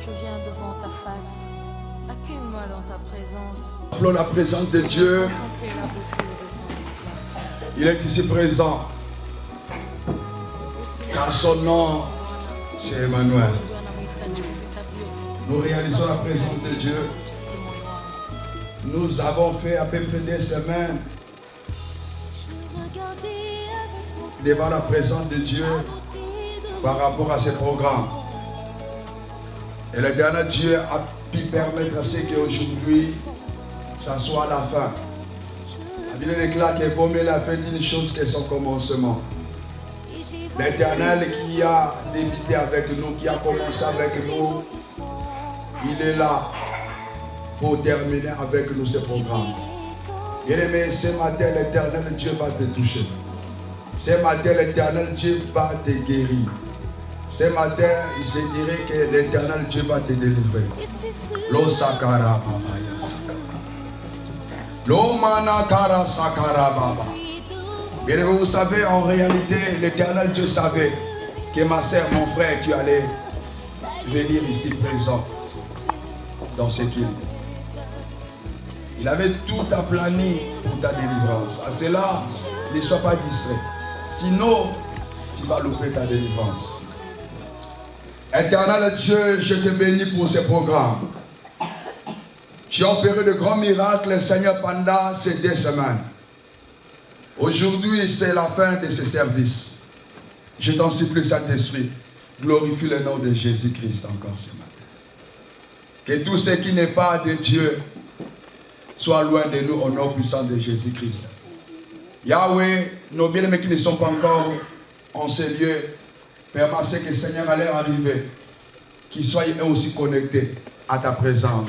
je viens devant ta face. Accueille-moi dans ta présence. Appelons la présence de Dieu. Contempler la beauté de ton éclat. Il est ici présent. Car son nom, c'est Emmanuel. Nous réalisons la présence de Dieu. Nous avons fait à peu près des semaines devant la présence de Dieu par rapport à ce programme. Et l'éternel Dieu a pu permettre à ce qu'aujourd'hui, ça soit la fin. La Bible déclare qu'il vaut mieux la fin d'une chose que son commencement. L'éternel qui a débuté avec nous, qui a commencé avec nous, il est là pour terminer avec nous ce programme. Bien-aimé, ce matin, l'éternel Dieu va te toucher. Ce matin, l'éternel Dieu va te guérir. Ce matin, je dirais que l'éternel Dieu va te délivrer. Lo sakara baba ya sakara. Lo manakara sakara baba. Bien, vous savez, en réalité, l'éternel Dieu savait que ma soeur, mon frère, tu allais venir ici présent dans ce qu'il. Il avait tout aplani pour ta délivrance. À cela, ne sois pas distrait. Sinon, tu vas louper ta délivrance. Éternel Dieu, je te bénis pour ce programme. Tu as opéré de grands miracles, Seigneur, pendant ces 2 semaines. Aujourd'hui, c'est la fin de ce service. Je t'en supplie, Saint-Esprit, glorifie le nom de Jésus-Christ encore ce matin. Que tout ce qui n'est pas de Dieu soit loin de nous au nom puissant de Jésus-Christ. Yahweh, nos bien-aimés qui ne sont pas encore en ce lieu, permets que le Seigneur allait arriver, qu'ils soient eux aussi connectés à ta présence.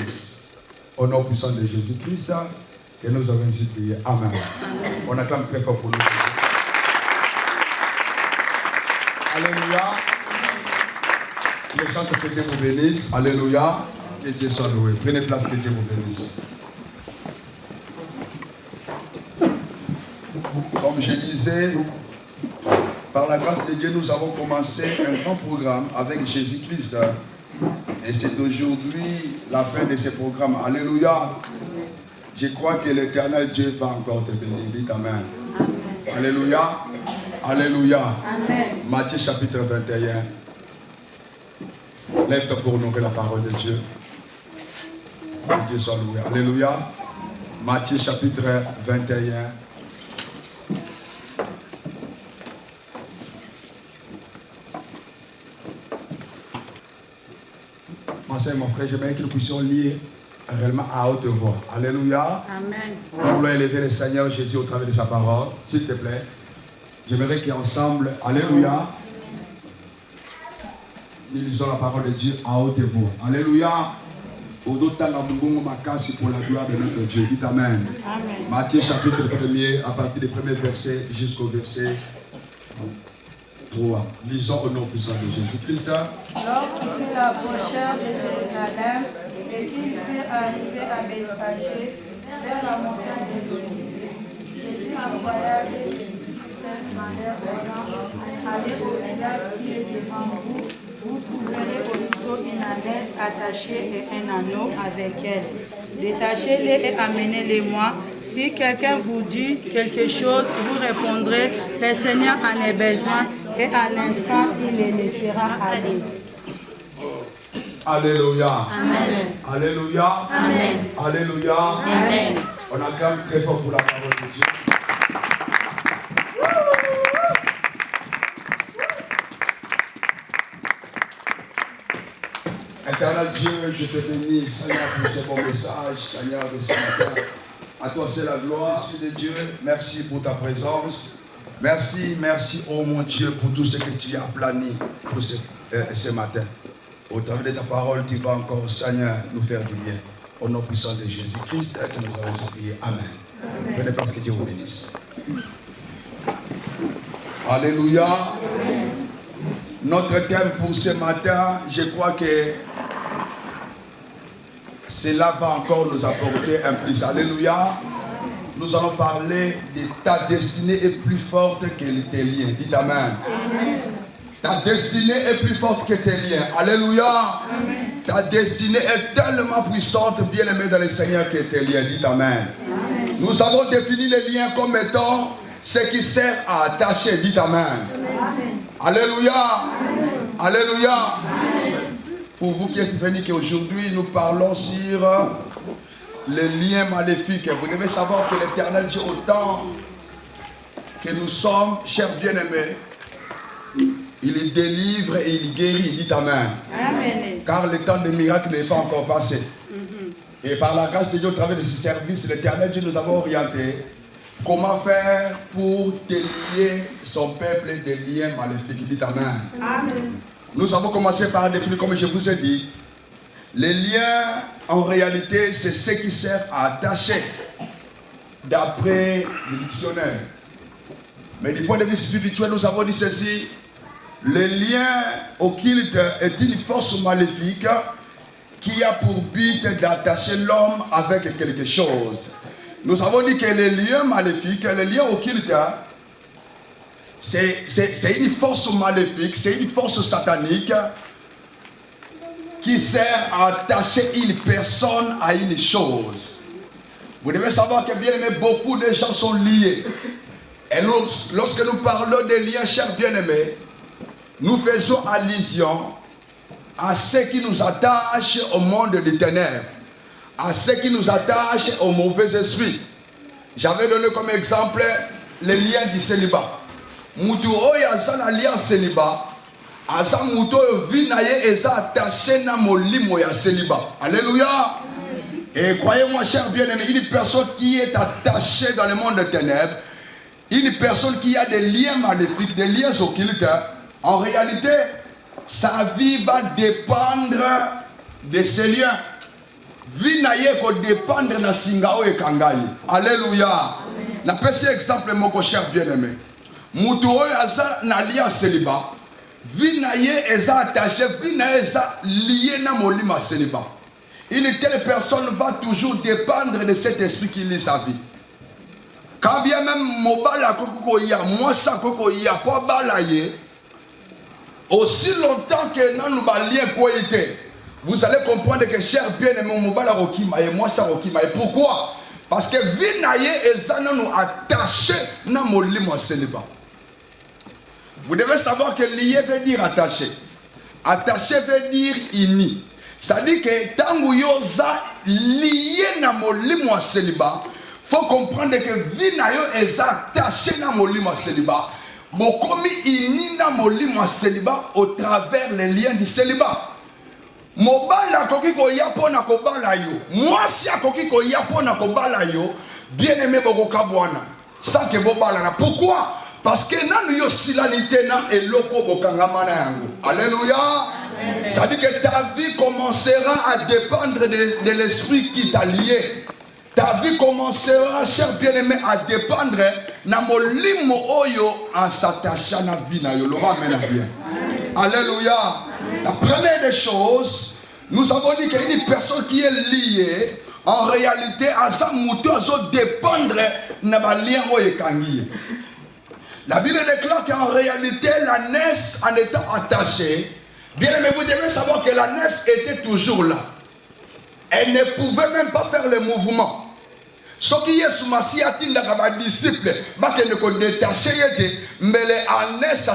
Au nom puissant de Jésus-Christ, que nous avons ainsi prié. Amen. On acclame très fort pour nous. Alléluia. Les chants que Dieu vous bénisse. Alléluia. Que Dieu soit loué. Prenez place, que Dieu vous bénisse. Comme je disais, par la grâce de Dieu, nous avons commencé un grand programme avec Jésus-Christ. Et c'est aujourd'hui la fin de ce programme. Alléluia. Je crois que l'éternel Dieu va encore te bénir. Dites Amen. Alléluia. Alléluia. Amen. Matthieu chapitre 21. Lève-toi pour honorer la parole de Dieu. Que Dieu soit loué. Alléluia. Matthieu chapitre 21. Ma soeur et mon frère, j'aimerais que nous puissions lire réellement à haute voix. Alléluia. Amen. Nous voulons élever le Seigneur Jésus au travers de sa parole. S'il te plaît. J'aimerais qu'ensemble, alléluia, nous lisons la parole de Dieu à haute voix. Alléluia. Pour la gloire de notre Dieu. Dites Amen. Amen. Matthieu chapitre 1er, à partir du premier verset jusqu'au verset 3. Lisons au nom puissant de Jésus-Christ. Lorsqu'ils approchèrent de Jérusalem et qu'ils furent arrivés à Bethphagée, vers la montagne des Oliviers, Jésus envoya des disciples demandèrent aux gens, allez au village qui est devant vous, vous trouverez aussitôt une ânesse attachée et un anneau avec elle. Détachez-les et amenez-les-moi. Si quelqu'un vous dit quelque chose, vous répondrez, le Seigneur en a besoin, et à l'instant, il les laissera aller. Alléluia. Amen. Alléluia. Amen. Alléluia. Amen. On acclame très fort pour la parole de Dieu. Éternel Dieu, je te bénis, Seigneur, pour ce bon message, Seigneur, de ce matin. À toi, c'est la gloire, Esprit de Dieu. Merci pour ta présence. Merci, merci, oh mon Dieu, pour tout ce que tu as plané pour ce matin. Au travers de ta parole, tu vas encore, Seigneur, nous faire du bien. Au nom puissant de Jésus-Christ, que nous avons prié. Amen. Prenez place, que Dieu vous bénisse. Alléluia. Notre thème pour ce matin, je crois que cela va encore nous apporter un plus. Alléluia. Nous allons parler de ta destinée est plus forte que tes liens. Dites Amen. Amen. Ta destinée est plus forte que tes liens. Alléluia. Amen. Ta destinée est tellement puissante, bien-aimé dans le Seigneur, que tes liens. Dites Amen. Amen. Nous avons défini les liens comme étant ce qui sert à attacher. Dites Amen. Amen. Alléluia. Amen. Alléluia. Amen. Pour vous qui êtes venus qu'aujourd'hui, nous parlons sur les liens maléfiques. Vous devez savoir que l'Éternel dit autant que nous sommes, chers bien-aimés, il délivre et il guérit. Dites Amen. Amen. Car le temps des miracles n'est pas encore passé. Et par la grâce de Dieu, au travers de ce service, l'Éternel Dieu nous avons orienté comment faire pour délier son peuple des liens maléfiques. Dites Amen. Amen. Nous avons commencé par définir, comme je vous ai dit, les liens, en réalité, c'est ce qui sert à attacher, d'après le dictionnaire. Mais du point de vue spirituel, nous avons dit ceci: le lien occulte est une force maléfique qui a pour but d'attacher l'homme avec quelque chose. Nous avons dit que les liens maléfiques, les liens occultes, c'est une force maléfique, c'est une force satanique qui sert à attacher une personne à une chose. Vous devez savoir que bien aimé, beaucoup de gens sont liés. Et lorsque nous parlons des liens, chers bien-aimés, nous faisons allusion à ce qui nous attache au monde des ténèbres, à ce qui nous attache au mauvais esprit. J'avais donné comme exemple les liens du célibat. Mutu oyo azala lien célibat, aza mutu oyo vie na ye eza attaché na molimo ya célibat. Alléluia. Et croyez-moi, cher bien-aimé, une personne qui est attachée dans le monde des ténèbres, une personne qui a des liens maléfiques, des liens occultes, en réalité, sa vie va dépendre de ces liens. Vie na ye ko dépendre na singao e kangai. Alléluia. Na pesi exemple mon cher bien-aimé. Mutu oyo aza na lien célibat. Vie na ye eza attaché, vie na ye eza lié na molima célibat. Une telle personne va toujours dépendre de cet esprit qui lie sa vie. Quand bien même mobala koko ya, moi ça koko ya pas balaye. Aussi longtemps que nous nous lien koité, vous allez comprendre que cher bien-aimé mobala rokima et moi ça rokima. Et pourquoi? Parce que vie na ye ezana nous attaché na molimo célibat. Vous devez savoir que lié veut dire attaché. Attaché veut dire uni. Ça dit que tango yoza lié na molimo célibat. Faut comprendre que vie na yo est attaché na molimo célibat. Bokomi ini na molimo célibat au travers les liens du célibat. Mobala koki ko yapo na ko bala yo. Mwasi akoki ko yapo na ko bala yo. Bien aimé boko kabwana. Sans que bobala na. Pourquoi? Parce que nanu yo silalite na eloko bokangama na yango. Alléluia. Ça dit que ta vie commencera à dépendre de l'esprit qui t'a lié. Ta vie commencera, cher bien-aimé, à dépendre na molimo oyo en s'attachant na vie na yo. Le ramène à bien. Alléluia. La première des choses, nous avons dit qu'il y a une personne qui est liée, en réalité, à sa mouton, à dépendre na ba lien oyo kangi. La Bible déclare qu'en réalité, la naisse en étant attachée, bien aimé, vous devez savoir que la naisse était toujours là. Elle ne pouvait même pas faire le mouvement. Ce qui est sous ma siatine de disciple, il ne peut détacher, mais la naisse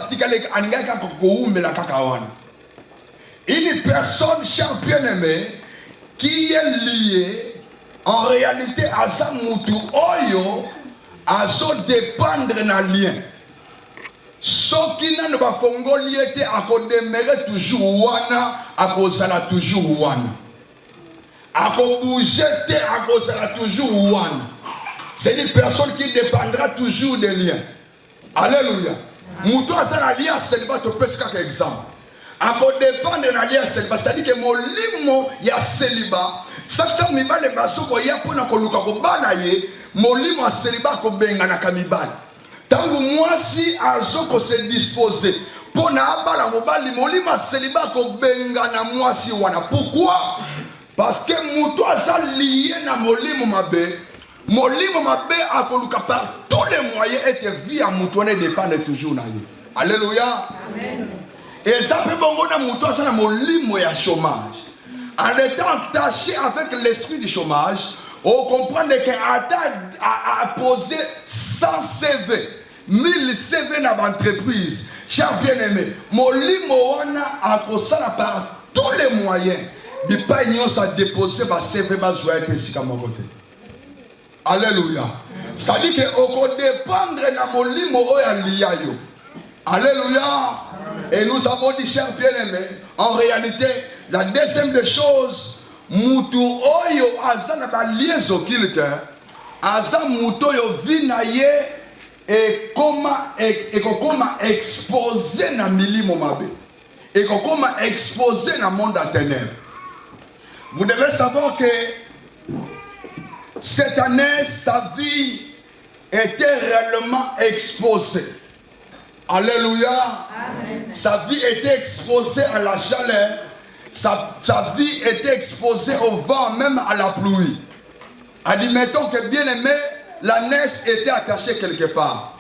une personne, cher bien-aimé, qui est liée, en réalité, à sa moutou oyo, à son dépendre d'un lien. Ce qui n'a pas fongo lié, à qu'on demeure toujours wana, à qu'on s'ala toujours wana. À qu'on bouge, à qu'on s'ala toujours wana. C'est une personne qui dépendra toujours des liens. Alléluia. Moutou a un lien célibat, tu peux faire un exemple. À qu'on dépend de l'alliance célibat, c'est-à-dire que mon limo ya célibat, certains mibale les basso ko ya pona ko luka ko balaye, mon limo ya célibat ko benga na kamibale. Tangu mwasi azo ko se disposer pona abala mobali mon limo ya célibat ko benga na mwasi wana. Pourquoi? Parce que moutou a lié na mon limo mabe. Mon limo mabe a ko luka par tous les moyens et que vie à moutou ne dépend toujours na ye. Alléluia. Amen. Et ça peut bon na muto ça na molimo ya chômage. en étant attaché avec l'esprit du chômage, on comprend que a posé 100 CV, 1000 CV dans l'entreprise. Cher bien-aimé, Molimo wana a posala par tous les moyens. Il pas a déposé ma CV ici à mon côté. Alléluia. Ça dit qu'on dépendre de Molimo oya. Alléluia. Et nous avons dit, cher bien-aimé, en réalité, la deuxième des choses, Moutou oyo azana ba lies occulte, aza mouto yo vinaye et comment exposer na milimo mabe. Et comment exposer na monde à ténèbres. Vous devez savoir que cette année, sa vie était réellement exposée. Alléluia. Amen. Sa vie était exposée à la chaleur. Sa vie était exposée au vent, même à la pluie. Admettons que bien aimé, la neige était attachée quelque part.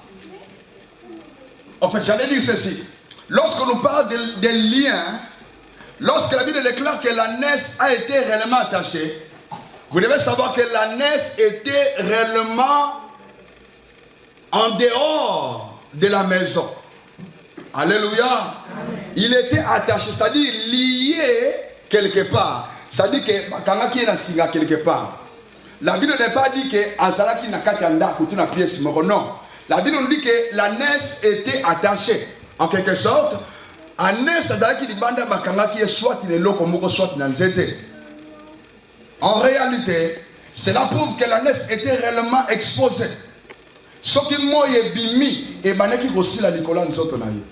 En fait, j'allais dire ceci. Lorsque nous parlons des liens, lorsque la Bible déclare que la neige a été réellement attachée, vous devez savoir que la neige était réellement en dehors de la maison. Alléluia. Amen. Il était attaché, c'est-à-dire lié quelque part. C'est-à-dire que Bakangaki na singa quelque part. La Bible n'est pas dit que Azalaki na katanda kutuna pièce moko. Non. La Bible nous dit que la neige était attachée. En quelque sorte, la neige Azalaki libanda Bakangaki soit il est loko moko soit dans zete. En réalité, cela prouve que la neige était réellement exposée. Ce qui moye bimi et banaki aussi la likola nzoto na ye.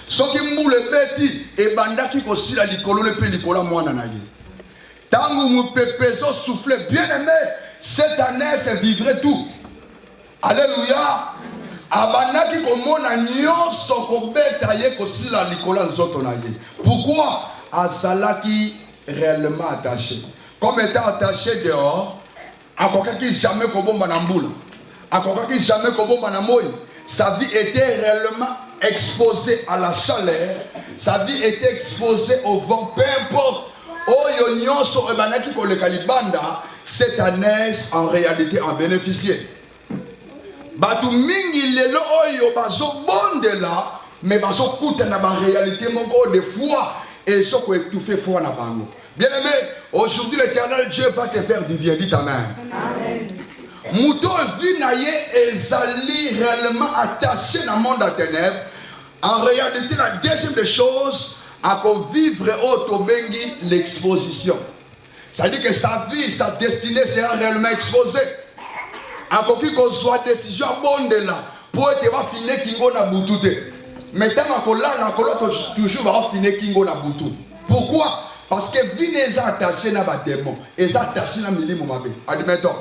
Ce qui moule beti et bandaki aussi la likolo le pe likola mwana na ye. Tangu mu pepezo souffle bien aimé, cette année c'est vivre tout. Alléluia. Abanaki komona nyonso kobeta ye kosi la likola nzoto na ye. Pourquoi azalaki réellement attaché? Comme étant attaché dehors, akokaki jamais kobomba na mbula. Akokaki jamais kobomba na moyi. Sa vie était réellement exposée à la chaleur. Sa vie était exposée au vent. Peu importe. Oyo nyonso ebanaki koleka libanda, cette année en réalité en bénéficié. Batu mingi lelo oyo bazo bondela, mais bazo kuta na ba réalité moko de foi et ce ko étouffé foi na bango. Bien aimé, aujourd'hui l'Éternel Dieu va te faire du bien. Dites amen. Amen. Mouton vinaye ezali réellement attaché dans le monde à ténèbres. En réalité, la deuxième des choses, à vivre au Tobengi l'exposition. Ça dit que sa vie, sa destinée sera réellement exposée. À qui qu'on soit décision bonne de là, pour être finir kingo na butute. Mais tant qu'on là, toujours va finir kingo na butu. Pourquoi? Parce que vie n'est attachée na ba démon, est attachée na milimo mabe. Admettons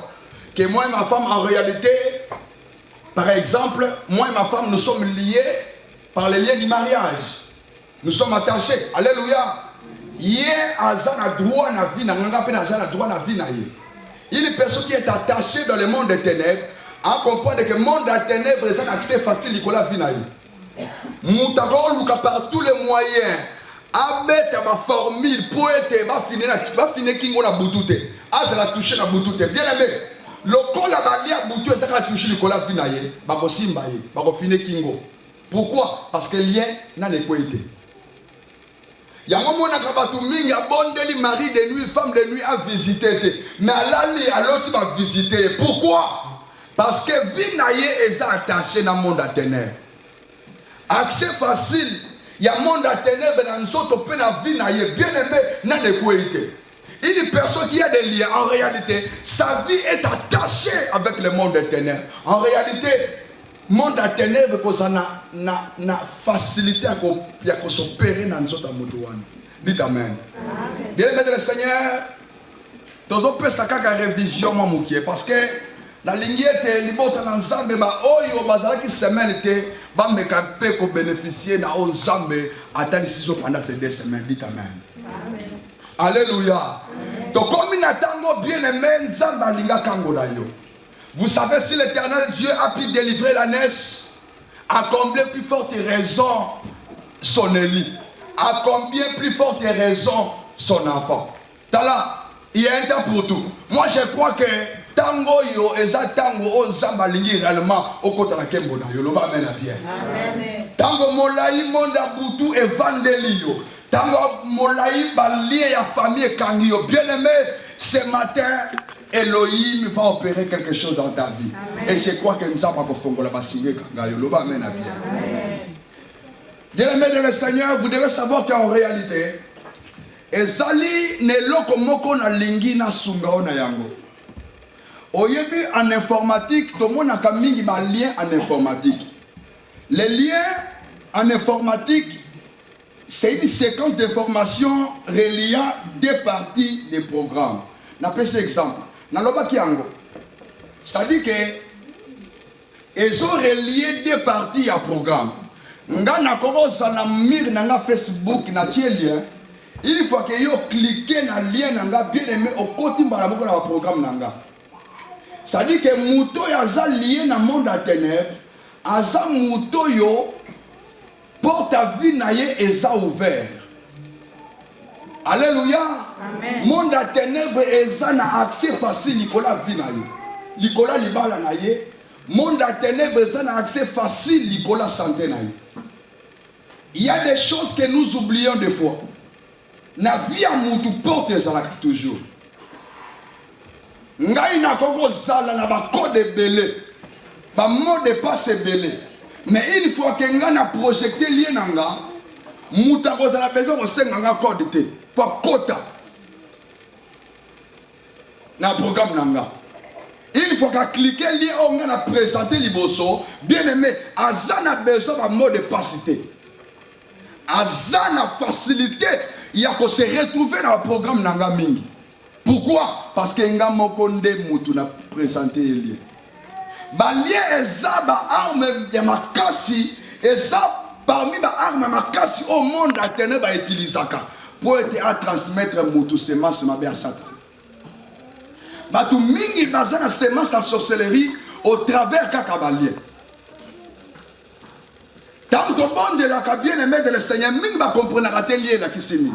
que moi et ma femme, en réalité, par exemple, moi et ma femme, nous sommes liés par les liens du mariage. Nous sommes attachés. Alléluia. Hier, Azan a droit à la vie, Azan a droit à la vie. Une personne qui est attachée dans le monde des ténèbres, à comprendre que le monde des ténèbres est un accès facile à la vie. Nous avons par tous les moyens. Abet ma formule pour être finir kingo na butute. Azan a touché la butute. Bien aimé. Le col a bali à boutu et ça a touché le col à finaye, bako simbaye, bako fine kingo. Pourquoi? Parce que lien n'a pas été. Il y a un moment où il y a bondeli mari de nuit, femme de nuit à visiter. Mais à l'allée, à l'autre va visiter. Pourquoi? Parce que vinaye est attaché dans le monde à ténèbres. Accès facile. Il y a un monde à ténèbres dans nous autres peine à vinaye. Bien aimé, n'a pas été. Une personne qui a des liens, en réalité, sa vie est attachée avec le monde des ténèbres. En réalité, le monde des ténèbres, na facilité à s'opérer dans notre monde. Dites amen. Bien, maître le Seigneur, tous les gens qui ont révision, parce que la ligne était libérée dans Zambé, qui semaine était, pour bénéficier de Zambé, attendre pendant ces 2 semaines. Dites amen. Amen. Alléluia. Donc comme il attend bien aimé, vous savez si l'Éternel Dieu a pu délivrer la naisse, à combien plus forte raison son Élie, à combien plus forte raison son enfant. Tala, il y a un temps pour tout. Moi je crois que tango yo eza tango on zamba lingi réellement au côté la kembo na yo loba mena bien. Amen. Tango molai monda butu e vandeli yo. Tango molai balie ya famille kangi yo. Bien aimé, ce matin Elohim va opérer quelque chose dans ta vie. Amen. Et je crois que nous avons fongola basigé kanga yo loba mena bien. Amen. Bien aimé de le Seigneur, vous devez savoir qu'en réalité ezali neloko moko na lingi na sunga na yango. Oyebi en informatique, tout le monde a mis un lien en informatique. Les liens en informatique, c'est une séquence d'informations reliant deux parties des programmes. On appelle cet exemple. C'est-à-dire que ils ont relié deux parties à programme. Nga na commence à mir na Facebook na lien. Il faut que yo cliquer na lien na bien aimé au côté de la programme nanga. C'est-à-dire que Mouto yaza lié dans le monde à ténèbres, Aza Mouto yo porte à vie naye eza ouvert. Alléluia. Amen. Monde à ténèbres eza na accès facile Nicolas vie naye. Nicolas libala naye. Monde à ténèbres eza na accès facile Nicolas santé naye. Il y a des choses que nous oublions des fois. Na vie à Mouto porte eza toujours. Ngai na koko sala na ba code belé ba mot de passe belé mais il faut que nga na projecter lien nanga muta ko sala besoin ko senga nga code te pour kota na programme nanga il faut que cliquer lien on nga na présenter liboso bien aimé azana besoin ba mot de passe te azana facilité il y a ko se retrouver dans le programme nanga mingi. Pourquoi? Parce que nga mokonde mutu na présenter lien. Ba lien eza ba arme ya makasi eza parmi ba arme makasi au monde à tenir ba utilisaka pour être à transmettre mutu semence mabe à Satan. Ba tu mingi bazana semence à sorcellerie au travers kaka ba lien. Tant que bon de la bien aimé de le Seigneur mingi ba comprendre rater lien na kisini.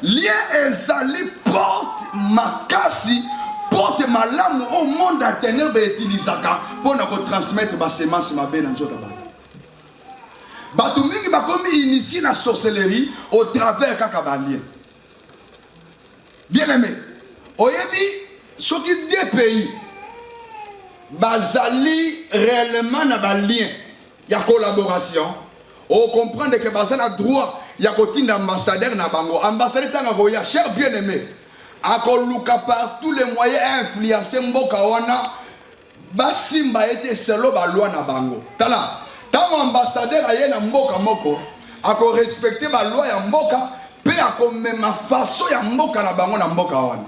Lien ezali porte makasi porte malamu au monde à ténèbres utilisaka pour nous transmettre ma semence ma belle dans notre bande. Batu mingi bakomi initié na sorcellerie au travers kakabalien. Bien aimé, oyebi soki deux pays bazali réellement na ba lien ya collaboration. On comprend que bazali a droit ya kotinda ambassadeur na bango ambassadeur tanga voya cher bien aimé akoluka par tous les moyens influencer mboka wana basimba ete selo ba loi na bango tala tango ambassadeur aye na mboka moko ako respecter ba loi ya mboka pe akomema façon ya mboka na bango na mboka wana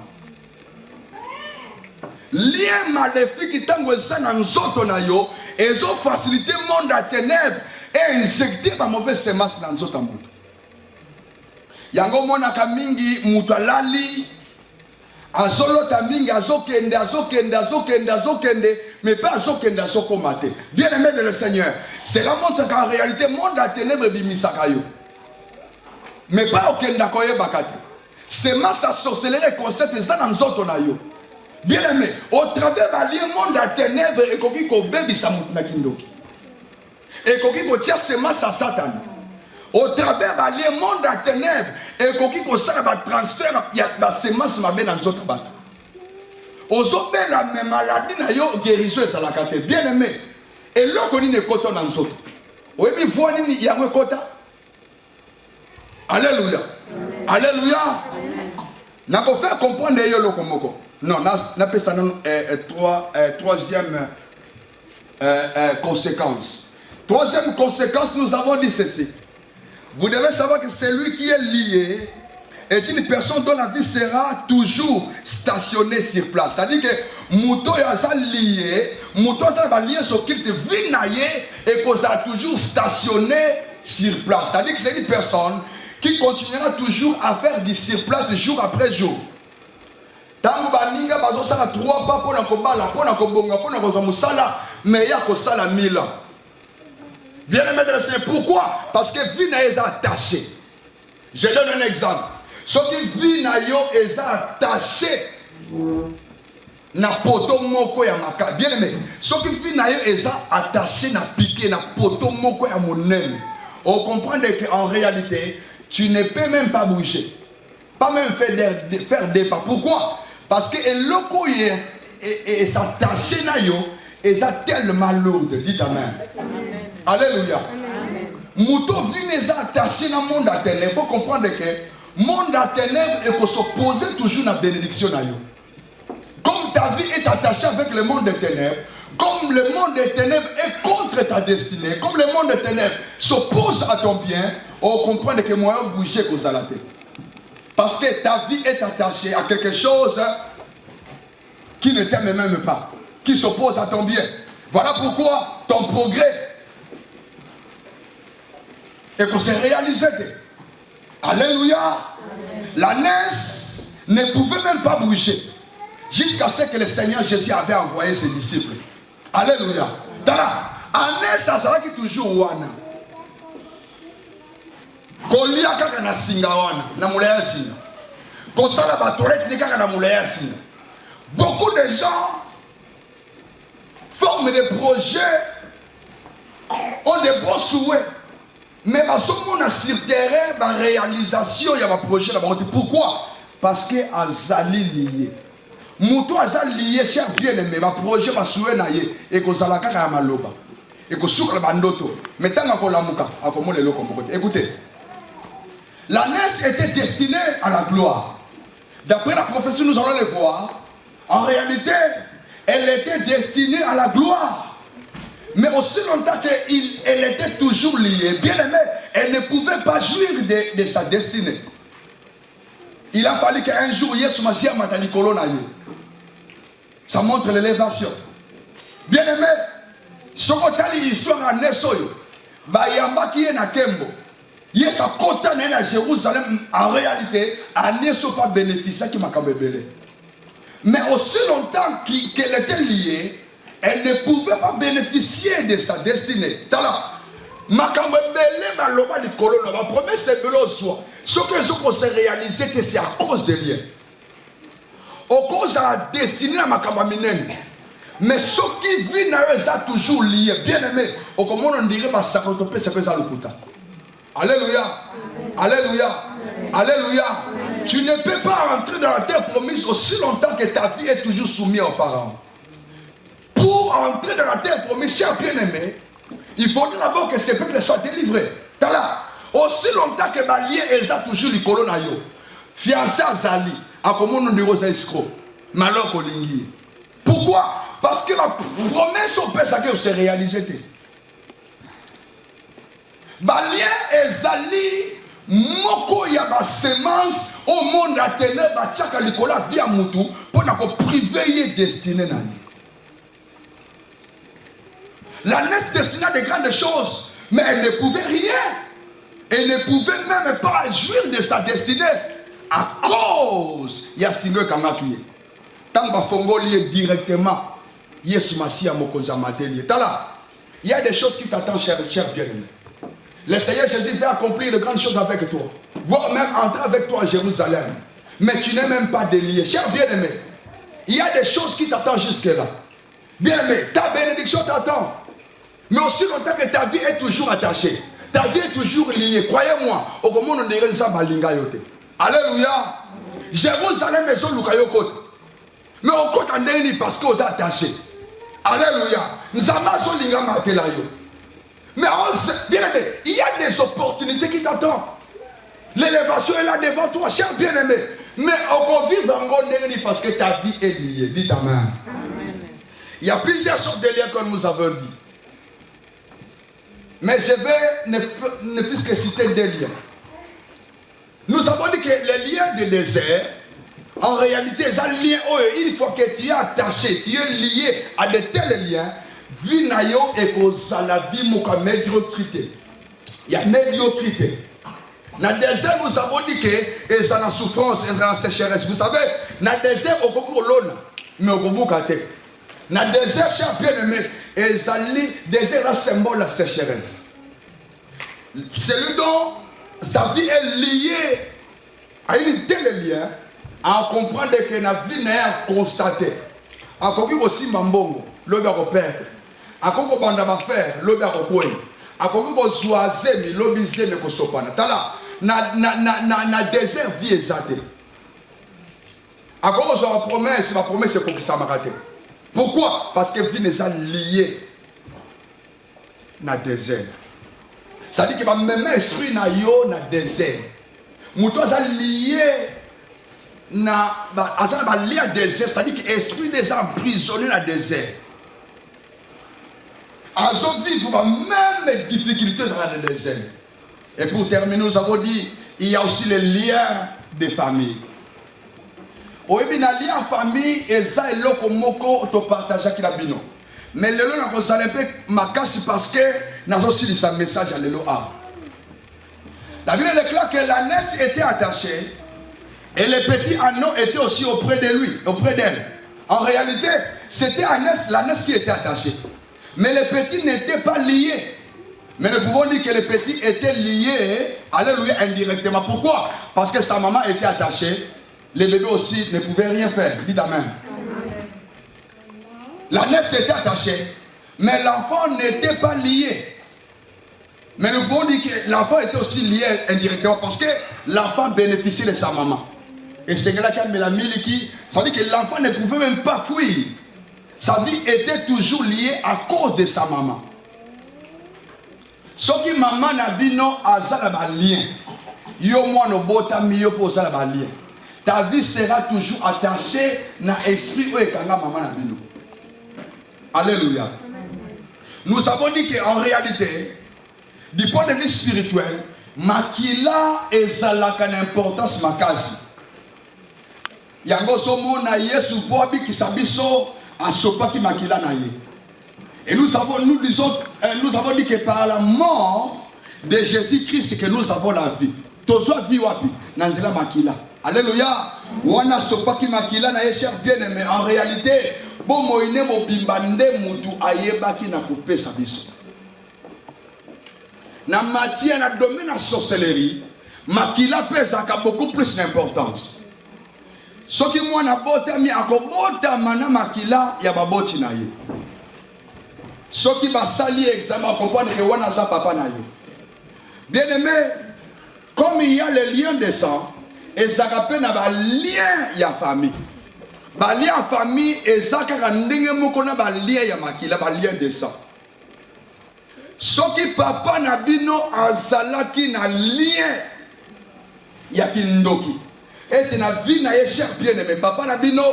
lien maléfique tango eza na nzoto na yo ezo faciliter monde à ténèbres et injecter ba mauvaise semence na nzoto monde. Yango monaka mingi mutu alali azolota mingi azokende mais pas azokende azokomate. Bien aimé de le Seigneur, cela montre qu'en réalité monde à ténèbres bimisaka yo mais pas okenda koyebaka te. C'est massa sorcellerie concept eza na nzoto na yo. Bien aimé, au travers ba lien monde à ténèbres ekoki ko bebisa mutu na kindoki ekoki ko tia semence à Satan. Au travers de le monde à ténèbres et koki ko sala ba transfert ya ba semence mabe dans autres bateaux. Ozo be la même maladie na yo guérison ça la kate bien aimé. Et là qu'on ne koto dans autres. Oui mais voix ni ya kota. Alléluia. Alléluia. Na ko faire comprendre yo loko moko. Non, na pesa non troisième conséquence. Troisième conséquence, nous avons dit ceci. Vous devez savoir que celui qui est lié est une personne dont la vie sera toujours stationnée sur place. C'est-à-dire que Mouto est lié, Mouto est lié sur qu'il te vit et qu'on sera toujours stationné sur place. C'est-à-dire que c'est une personne qui continuera toujours à faire du sur place jour après jour. Tango baninga bazo sala 3 pas pour na kobala, pour na kobonga, pour na koza musala, mais ya ko sala 1000 ans. Bien aimé de le Seigneur, pourquoi? Parce que vie n'est pas attachée. Je donne un exemple. Ce qui vit na yo est attaché na poto moko ya maka. Bien aimé. Ce qui vit na yo est attaché na piqué na poto moko ya monene. On comprend qu'en réalité, tu ne peux même pas bouger. Pas même faire des pas. Pourquoi? Parce que l'oko est attaché na yo est tellement lourde. Dites amen. Alléluia. Mouton vient attaché dans le monde à ténèbres. Il faut comprendre que le monde à ténèbres est s'opposer toujours à la bénédiction. Comme ta vie est attachée avec le monde des ténèbres, comme le monde des ténèbres est contre ta destinée, comme le monde des ténèbres s'oppose à ton bien, on comprend que moi je bouger aux alatés. Parce que ta vie est attachée à quelque chose qui ne t'aime même pas, qui s'oppose à ton bien. Voilà pourquoi ton progrès et qu'on s'est réalisé. Alléluia. La naisse ne pouvait même pas bouger jusqu'à ce que le Seigneur Jésus avait envoyé ses disciples. Alléluia. Tala, la naisse, ça sera qui toujours wana. Kolia kaka na singa wana, na mulaya singa. Kosala batorek ni kaka na mulaya singa. Beaucoup de gens forment des projets, ont des bons souhaits. Mais on a sur terrain la réalisation il y a un projet là-bas. Pourquoi? Parce que azali lié. Mouton azali lié cher bien aimé. Le projet va souhaiter naïe et que zala kaka maloba et que soukre le bandoto. Mais tant qu'on la mouka, à comment le loco côté. Écoutez, la naisse était destinée à la gloire. D'après la prophétie, nous allons le voir. En réalité, elle était destinée à la gloire. Mais aussi longtemps qu'elle était toujours liée, bien aimée, elle ne pouvait pas jouir de sa destinée. Il a fallu qu'un jour, Yesu Masia Matanikolo naïe. Ça montre l'élévation. Bien aimé, ce qu'on a dit l'histoire à Nesoyo, Bayamba qui est na Kembo, Yesu a contenu à Jérusalem, en réalité, à Neso pas bénéficié qui m'a kabébélé. Mais aussi longtemps qu'elle était liée, elle ne pouvait pas bénéficier de sa destinée. Tala, makambebele baloba likolo na ba promesse belo soi. Ce que je s'est réalisé que c'est à cause des liens. Au cause de la destinée à makamba minene. Mais ce qui vit na eux a toujours lié, bien aimé. Au comment on dirait ba sakotopé c'est ça le puta. Alléluia. Alléluia. Alléluia. Tu ne peux pas entrer dans la terre promise aussi longtemps que ta vie est toujours soumise au pharaon. Pour entrer dans la terre promise, cher bien-aimé, il faudrait d'abord que ce peuple soit délivré. Tala, aussi longtemps que Balien est toujours le colon na yo. Fiancé à Zali, à comment on dit aux escrocs, malheur kolingi. Pourquoi? Parce que la promesse au père ça que s'est réalisée. Balien et Zali, moko ya ba semence au monde à ténèbres, ba tchaka likola via mutu pour na ko priver destiné na yo. La naisse destinée à de grandes choses, mais elle ne pouvait rien. Elle ne pouvait même pas jouir de sa destinée à cause de Yasingo Kamakiye. Tant que Fongo lié directement, Yesu Masia Mokonza Matelier. Il y a des choses qui t'attendent, cher bien-aimé. Le Seigneur Jésus va accomplir de grandes choses avec toi, voire même entrer avec toi à Jérusalem. Mais tu n'es même pas délié. Cher bien-aimé, il y a des choses qui t'attendent jusque-là. Bien-aimé, ta bénédiction t'attend. Mais aussi longtemps que ta vie est toujours attachée, ta vie est toujours liée. Croyez-moi, au comment on dirait ça, Balinga yote. Alléluia. Jérusalem est sur Lukayokote. Mais on compte en déni parce qu'on est attaché. Alléluia. Nzama sur Linga Matelayo. Mais bien aimé, il y a des opportunités qui t'attendent. L'élévation est là devant toi, cher bien-aimé. Mais on vit en déni parce que ta vie est liée. Dis amen. Il y a plusieurs sortes de liens comme nous avons dit. Mais je vais ne plus que citer des liens. Nous avons dit que les liens de désert, en réalité, c'est un lien où il faut que tu es attaché, tu es lié à de tels liens. Vinayo et la vie médiocrité. Il y a médiocrité. Dans le désert, nous avons dit que c'est la souffrance et la sécheresse. Vous savez, dans le désert, on peut l'eau, mais on peut pas. Dans le désert, cher bien-aimé, le désert est un symbole de la sécheresse. Celui dont sa vie est liée Il tel lien, à comprendre que la vie n'est à constater. À comprendre aussi Mambongo, le gars au père. À comprendre banda faire, le gars au coin. À comprendre zoazemi, le bizé ne kosopana. Tala, na désert vie exaté. À comprendre ma promesse c'est pour que ça m'a raté. Pourquoi? Parce que vie n'est pas liée na désert. Ça dit que le même esprit na yo na désert. Mouton ça lié na lié à désert, c'est-à-dire que l'esprit des emprisonnés dans le désert. Ils vivent les mêmes difficultés dans le désert. Et pour terminer, nous avons dit il y a aussi les liens de famille. Oui, mais les liens de famille, et ça est là que moko te partage avec la bino. Mais le lot n'a pas un peu macassi parce que nous avons aussi un message à l'élo A. La Bible déclare que l'ânesse était attachée et les petits anneaux étaient aussi auprès de lui, auprès d'elle. En réalité, c'était l'ânesse qui était attachée. Mais les petits n'étaient pas liés. Mais nous pouvons dire que les petits étaient liés, alléluia, indirectement. Pourquoi? Parce que sa maman était attachée. Les bébés aussi ne pouvaient rien faire. Dites amen. L'ânesse était attachée, mais l'enfant n'était pas lié. Mais nous pouvons dire que l'enfant était aussi lié indirectement parce que l'enfant bénéficiait de sa maman. Et c'est là qu'il y a qui, ça veut dire que l'enfant ne pouvait même pas fuir. Sa vie était toujours liée à cause de sa maman. Ce qui maman n'a pas non à ça lien. Yo moi no botami yo pour ça lien. Ta vie sera toujours attachée à l'esprit où est maman n'a pas. Alléluia. Nous avons dit qu'en réalité, du point de vue spirituel, makila ezalaka n'importance makazi. Yango somo na Yesu po abiki sabiso asopaki makila na ye. Et nous avons dit que par la mort de Jésus-Christ que nous avons la vie. Tozo vie wapi nanzela makila. Alléluia. Wana sopaki makila na ye cher bien-aimé. En réalité, bon moine mo bimbande mutu ayebaki na kopesa biso. Na matière na domaine la sorcellerie, makila pesa a beaucoup plus d'importance. Ce qui moi na botami akobota mana makila ya baboti na ye. Ce qui va sali examen comprendre que wana za papa na yo. Bien aimé, comme il y a les liens de sang, et ça rappelle na lien ya famille. Ba lien famille et ça ka ndenge moko na ba lien ya makila ba lien de sang. Soki papa na bino azalaki na lien ya kindoki ete na vie na ye cher bien-aimé papa na bino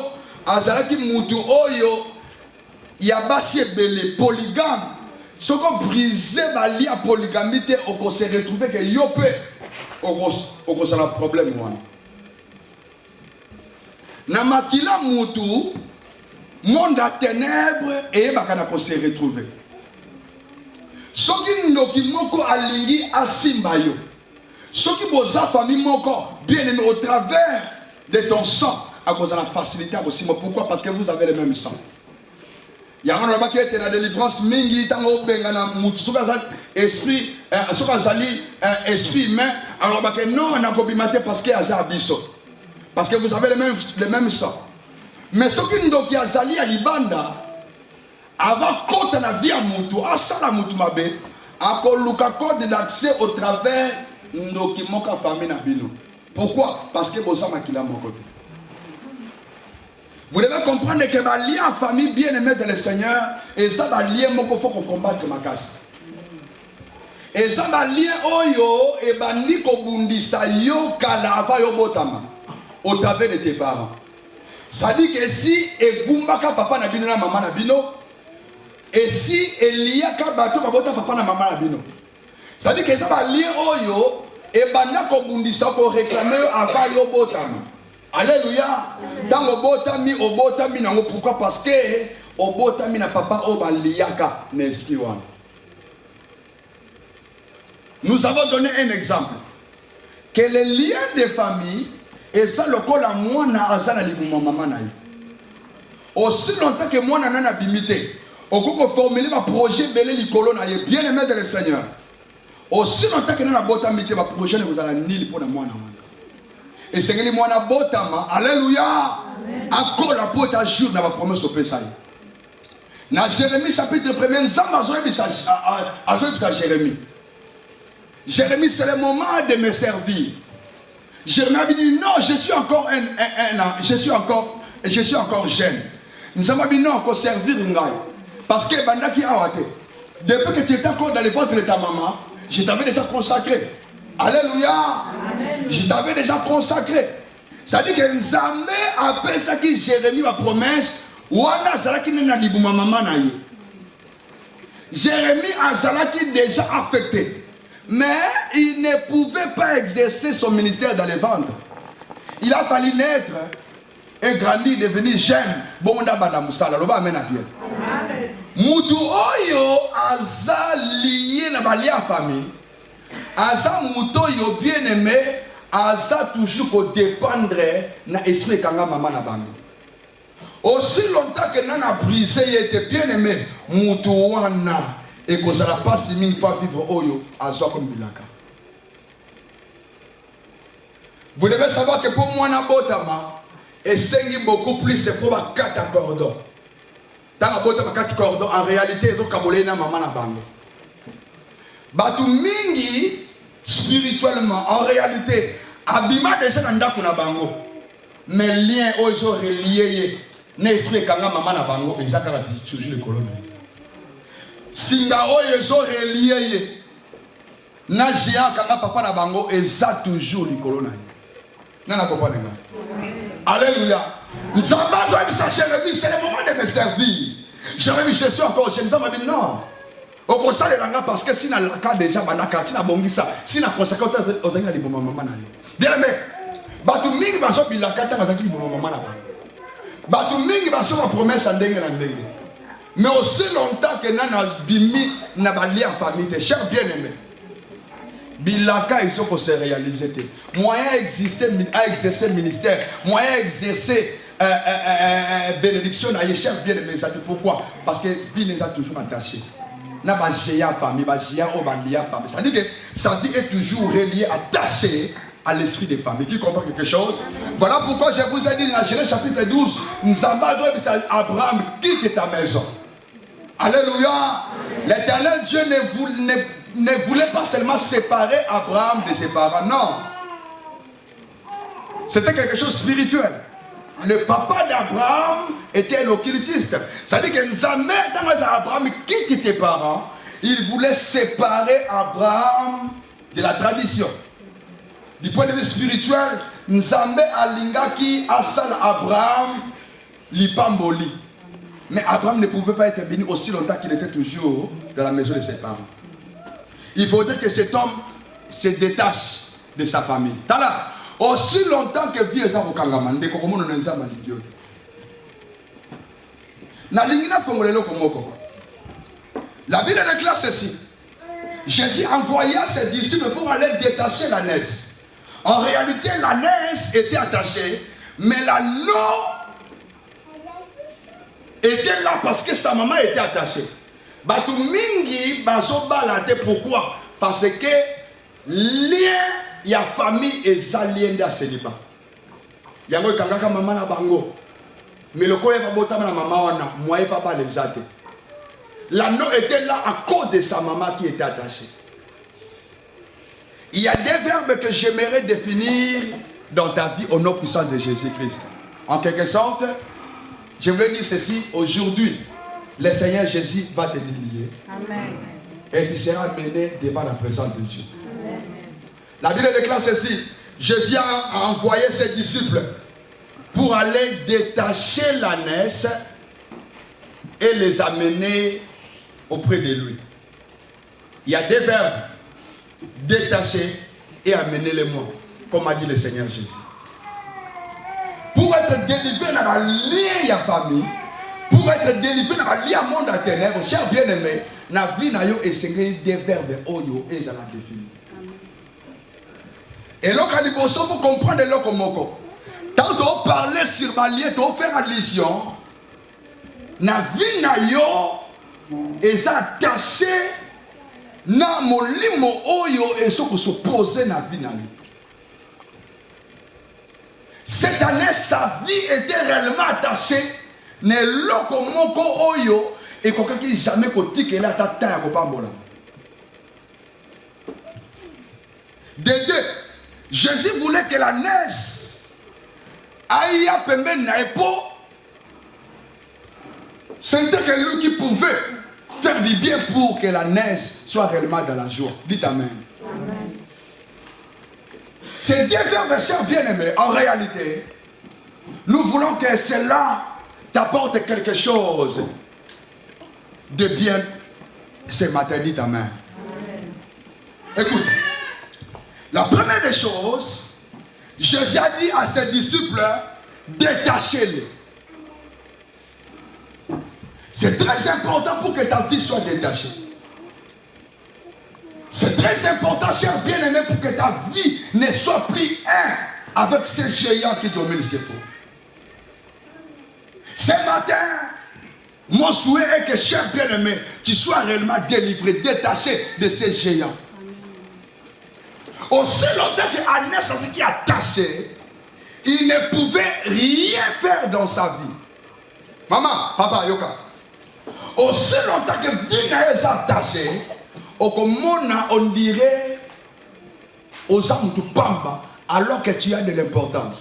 azalaki mutu oyo ya basi ebele polygame soko briser ba lien polygamité oko se retrouver que yo pe oko sala problème wana na makila mutu monde à ténèbres et bakana ko se retrouver. Soki ndoki moko alingi asimba yo. Soki boza famille moko bien aimé au travers de ton sang à cause de la facilité à simba. Pourquoi? Parce que vous avez le même sang. Yango na baki ete na délivrance mingi tango benga na mutu soka esprit soka zali esprit humain alors baki non na kobimate parce que aza biso. Parce que vous avez le même sang. Mais soki ndoki azali ya libanda avant compte la vie à Moutou, à Sala Moutou Mabé, à Koluka code d'accès au travers ndoki moka famille nabino. Pourquoi? Parce que bosa makila moko. Vous devez comprendre que ma lien à famille bien aimé de le Seigneur et ça va lien moko faut qu'on combattre ma casse. Et ça va lien oyo et bandi ko bundisa yo kala ava yo botama au travers de tes parents. Ça dit que si et gumbaka papa nabino na maman nabino et si il y a un bateau, papa na maman na bino. Ça dit que ça va lien oyo et banda ko bundisa ko réclamer avant yo botama. Alléluia. Dans le botami nango pourquoi? Parce que au botami na papa o ba liaka na esprit wana. Nous avons donné un exemple que les liens de famille et ça le col à moi na azana libuma maman na. Aussi longtemps que moi na na bimité. Au coup de formuler ma projet belé likolo na ye bien aimé de le Seigneur. Aussi longtemps que nous avons botamité ma projet ne vous a ni pour moi na. Et c'est que moi na botama. Alléluia. Encore la botte à jour dans la promesse au Pessaï. Dans Jérémie chapitre 1er, Nzamba a Jérémie. Jérémie, c'est le moment de me servir. Jérémie a dit non, je suis encore je suis encore jeune. Nzamba a dit non, encore servir Ngai. Parce que Bandaki Awate, depuis que tu étais encore dans le ventre de ta maman, je t'avais déjà consacré. Alléluia. Amen. Je t'avais déjà consacré. Ça dit que Nzambe appelle ça qui Jérémie ma promesse. Wana Zalaki n'a dit ma maman na ye. Jérémie a Zalaki déjà affecté. Mais il ne pouvait pas exercer son ministère dans les ventres. Il a fallu naître et grandir, devenir jeune. Bon, on a bana musala, l'oba amène à bien. Mutu oyo aza lié na bali à famille. Aza mutu oyo bien aimé, aza toujours pour dépendre na esprit kanga maman na bami. Aussi longtemps que nana brisé, il était bien aimé. Mutu wana et que ça n'a pas si mine pas vivre oyo aza comme bilaka. Vous devez savoir que pour moi na botama et c'est beaucoup plus c'est pour 4 cordons. Tant que botama 4 cordons en réalité ils ont kabolé na maman na bango. Batu mingi spirituellement en réalité abima déjà na ndako na bango. Mais lien oyo relié n'esprit kanga maman na bango et jaka toujours le colonne. Singa oyo zo relié na jia kanga papa na bango et ça toujours le colonne. Nana comprendre. Alléluia. Nzamba doit me Jérémie, c'est le moment de me servir. Jérémie, je suis encore jeune. Nzamba dit non. Au conseil de l'anga parce que si na laka déjà banaka, si na bongisa, si na consacré aux amis les maman maman na. Bien aimé. Batu mingi baso bilaka ta bazaki maman maman na ba. Batu mingi baso ma promesse ndenge na ndenge. Mais aussi longtemps que nana bimi na bali en famille, tes chers bien-aimés. Bilaka, ils sont pour se réaliser. Moyen exister à exercer le ministère, moyen exercer bénédiction à chef bien aimé. Pourquoi? Parce que vie les a toujours attachés. N'a pas géant famille, pas géant au bandia famille. Ça veut dire que sa vie est toujours reliée, attachée à l'esprit des familles. Qui comprend quelque chose? Voilà pourquoi je vous ai dit dans Genèse chapitre 12, Nzamba doit dire à Abraham, quitte ta maison. Alléluia. L'Éternel Dieu ne voulait pas seulement séparer Abraham de ses parents, non. C'était quelque chose de spirituel. Le papa d'Abraham était un occultiste. Ça veut dire que Nzambe, dans Abraham, quitte tes parents, il voulait séparer Abraham de la tradition. Du point de vue spirituel, Nzambe alingaki asal Abraham lipamboli. Mais Abraham ne pouvait pas être béni aussi longtemps qu'il était toujours dans la maison de ses parents. Il faudrait que cet homme se détache de sa famille. Tala, aussi longtemps que vie est au Kangaman, de Kokomo ne nous a mal dit. La Bible déclare ceci. Jésus envoya ses disciples pour aller détacher l'ânesse. En réalité, l'ânesse était attachée, mais l'anneau était là parce que sa maman était attachée. Batu mingi bazo balade pourquoi? Parce que lien ya famille et lien de célibat. Yango kangaka maman na bango. Mais le koye babota na maman wana, moi et papa les ate. L'anneau était là à cause de sa maman qui était attachée. Il y a des verbes que j'aimerais définir dans ta vie au nom puissant de Jésus-Christ. En quelque sorte, je voulais dire ceci aujourd'hui. Le Seigneur Jésus va te délier. Amen. Et tu seras mené devant la présence de Dieu. Amen. La Bible déclare ceci. Jésus a envoyé ses disciples pour aller détacher l'ânesse et les amener auprès de lui. Il y a des verbes. Détacher et amener les mots, comme a dit le Seigneur Jésus. Pour être délivré dans la lien de la famille, pour être délivré dans la lien monde à ténèbres, cher bien-aimé, la vie n'a eu essayé des verbes oyo et je la définis. Et là, quand il faut comprendre le comoko. Tant qu'on parler sur ma lien, on fait allusion, la vie n'a eu et attaché na molimo oyo et ce que se poser na vie na lui. Cette année, sa vie était réellement attachée. Ne loko moko oyo et quelqu'un qui jamais côté qu'elle a ta taille au pambola. De deux, Jésus voulait que la naisse aille à pembe naepo. C'était quelqu'un qui pouvait faire du bien pour que la naisse soit réellement dans la joie. Dites Amen. Amen. Ces deux verbes, mes chers bien-aimés, en réalité, nous voulons que cela t'apporte quelque chose de bien ce matin. Dites Amen. Amen. Écoute, la première des choses, Jésus a dit à ses disciples, détachez-les. C'est très important pour que ta vie soit détachée. C'est très important, cher bien-aimé, pour que ta vie ne soit plus un avec ces géants qui dominent ces peaux. Ce matin, mon souhait est que, cher bien-aimé, tu sois réellement délivré, détaché de ces géants. Aussi longtemps qu'Agnès qui est attaché, il ne pouvait rien faire dans sa vie. Maman, papa, yoka. Aussi longtemps que Vina est attaché, on dirait aux âmes de Pamba, alors que tu as de l'importance.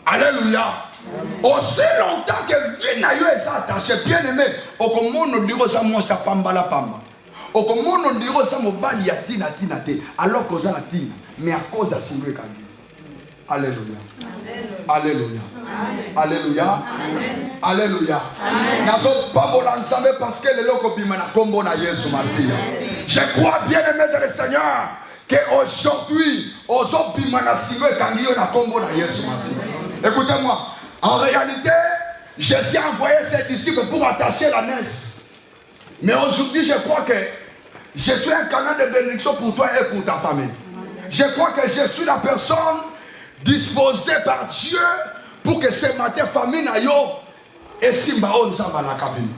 Alléluia. Aussi longtemps que Vina est attaché, bien aimé, on dirait aux âmes de Pamba la Pamba. On dirait aux âmes de Tina, alors qu'aux âmes de Tina, mais à cause de Singwe Kandi. Alléluia. Alléluia. Alléluia. Alléluia. Nazo pambola ensemble parce que le loko bimana kombo na Yesu Masiya. Je crois bien aimé dans le Seigneur que aujourd'hui ozo bimana Singwe Kandi na kombo na Yesu Masiya. Écoutez-moi, en réalité, Jésus a envoyé ses disciples pour attacher la naisse. Mais aujourd'hui, je crois que je suis un canal de bénédiction pour toi et pour ta famille. Je crois que je suis la personne disposée par Dieu pour que ce matin, famille nayo et Simbaon Zamba la cabine.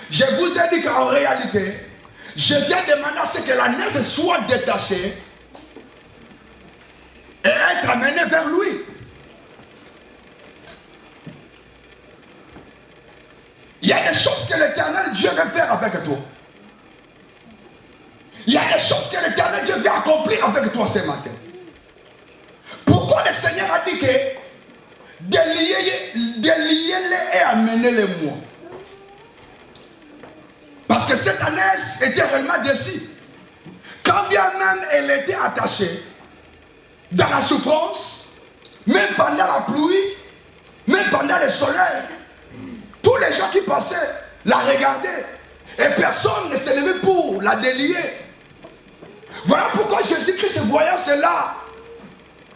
Je vous ai dit qu'en réalité, Jésus a demandé à ce que la naisse soit détachée et être amenée vers lui. Il y a des choses que l'Éternel Dieu veut faire avec toi. Il y a des choses que l'Éternel Dieu veut accomplir avec toi ce matin. Pourquoi le Seigneur a dit que déliez-les et amenez-les-moi? Parce que cette ânesse était réellement décide. Quand bien même elle était attachée, dans la souffrance, même pendant la pluie, même pendant le soleil, tous les gens qui passaient la regardaient et personne ne s'est levé pour la délier. Voilà pourquoi Jésus-Christ, voyant cela,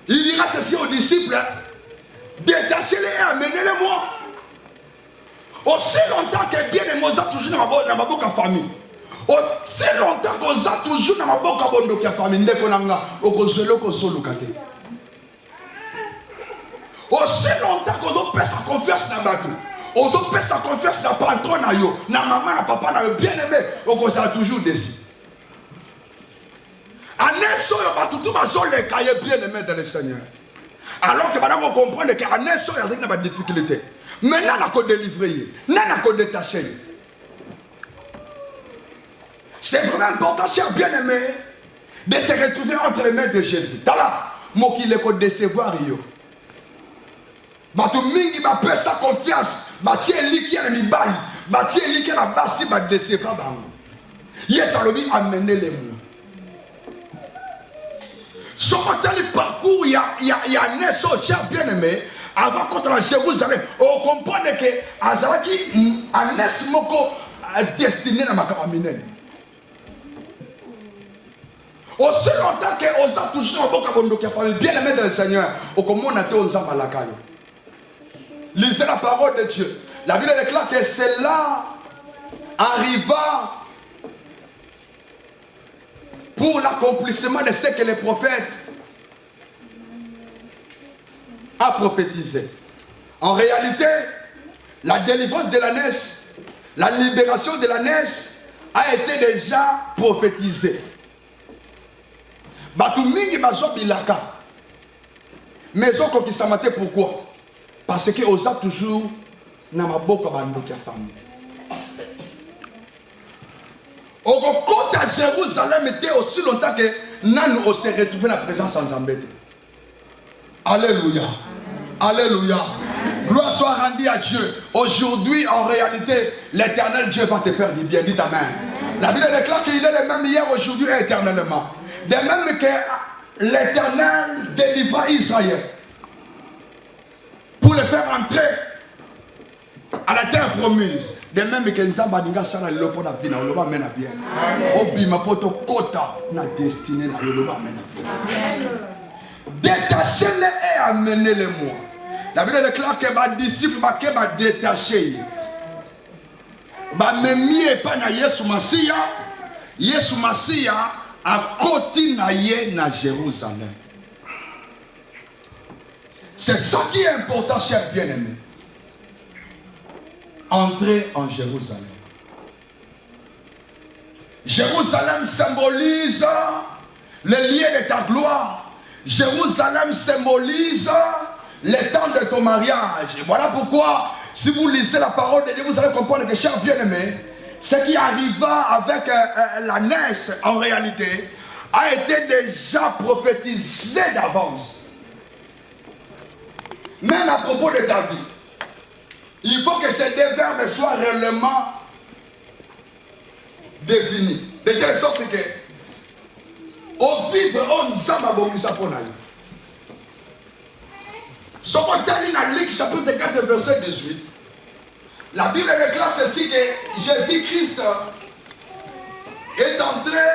il dira ceci aux disciples, détachez-les et amenez-les-moi. Aussi longtemps que bien aimé, on a toujours dans ma boca famille. Aussi longtemps qu'on a toujours dans ma boca bondokia famille. Aussi longtemps qu'on a sa confiance dans le bateau. On a sa confiance dans le patron, dans la maman, dans le papa, dans le bien-aimé. On a toujours décidé. Anesso tout le cahier bien aimé dans le Seigneur. Alors que maintenant on comprend que Anesso il y a des difficultés. Maintenant on a qu'à délivrer, on a qu'à détacher. C'est vraiment important, cher bien-aimé, de se retrouver entre les mains de Jésus. Tala, moi qui l'ai décevoir yo. Bato mingi ba pesa sa confiance, ba tie liki na mibali, ba tie liki na basi ba décevoir bango. Yes alobi amenez-les moi. Sur le parcours, il y a un cher bien-aimé, avant contre la Jérusalem, on comprend que Azalaki a un moko destiné à ma caramine. Aussi longtemps qu'on a toujours un bon cabondo qui a fallu bien-aimé dans le Seigneur, au comment on a tout ensemble à la caille. Lisez la parole de Dieu. La Bible déclare que cela arriva pour l'accomplissement de ce que les prophètes a prophétisé. En réalité, la délivrance de l'ânesse, la libération de l'ânesse a été déjà prophétisée. Batu mingi bazo bilaka. Mais oko qui s'amate pourquoi? Parce que osa toujours na maboko bando ki famille. Oko kota Jérusalem était aussi longtemps que nan on s'est retrouvé dans la présence en Zambé. Alléluia. Alléluia. Gloire soit rendue à Dieu. Aujourd'hui, en réalité, l'éternel Dieu va te faire du bien. Dites amen. La Bible déclare qu'il est le même hier, aujourd'hui et éternellement. De même que l'éternel délivra Israël pour le faire entrer à la terre promise. De même que Nzamba dinga sala lopo na vina, loba mena bien. Obima poto kota na destinée na loba mena bien. Détachez-les et amenez-les-moi. La Bible déclare que mes disciples va détacher. Ba memie pas na Yesu Masia. Yesu Masia a côté na ye na Jérusalem. C'est ça qui est important, chers bien-aimés. Entrer en Jérusalem. Jérusalem symbolise le lieu de ta gloire. Jérusalem symbolise le temps de ton mariage. Et voilà pourquoi, si vous lisez la parole de Dieu, vous allez comprendre que, chers bien-aimés, ce qui arriva avec la naisse, en réalité, a été déjà prophétisé d'avance. Même à propos de ta vie. Il faut que ces deux verbes soient réellement définis. De telle sorte que, au vivre, on s'en bomisa pour aller. Si on lit dans Luc chapitre 4, verset 18, la Bible déclare ceci que Jésus-Christ est en train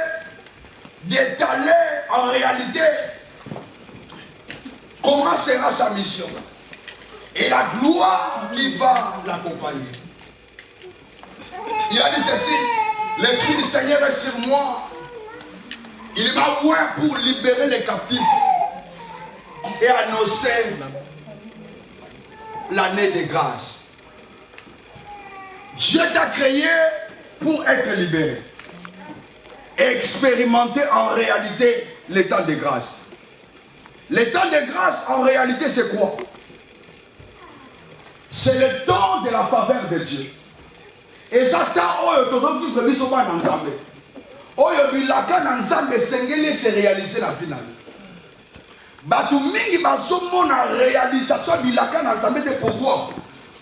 d'étaler en réalité comment sera sa mission et la gloire qui va l'accompagner. Il a dit ceci: l'Esprit du Seigneur est sur moi. Il m'a oint pour libérer les captifs et annoncer l'année de grâce. Dieu t'a créé pour être libéré et expérimenter en réalité le temps de grâce. Le temps de grâce en réalité c'est quoi? C'est le temps de la faveur de Dieu. Et ça t'a vivre biso ba na Nzambe. Oyo bilaka na Nzambe sengeli se réaliser la finale. Batu mingi bazomona réalisation bilaka na Nzambe. Pourquoi?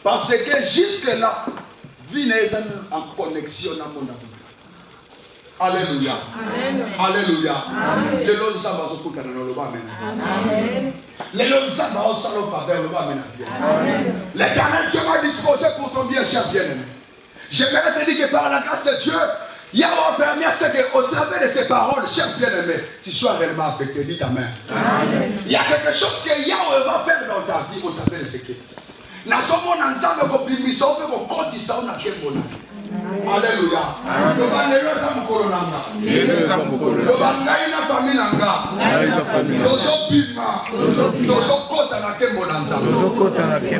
Parce que jusque là vie n'est en connexion na mon amour. Alléluia. Alléluia. Les lois ça va se couper dans le bas maintenant. Les lois ça va au salon faveur le bas maintenant. L'Éternel Dieu m'a disposé pour ton bien, cher bien-aimé. J'aimerais te dire que par la grâce de Dieu, Yahweh permet à ce qu'au travers de ces paroles, cher bien-aimé, tu sois réellement affecté. Dis amen. Il y a quelque chose que Yahweh va faire dans ta vie au travers de ce qui est. Alléluia.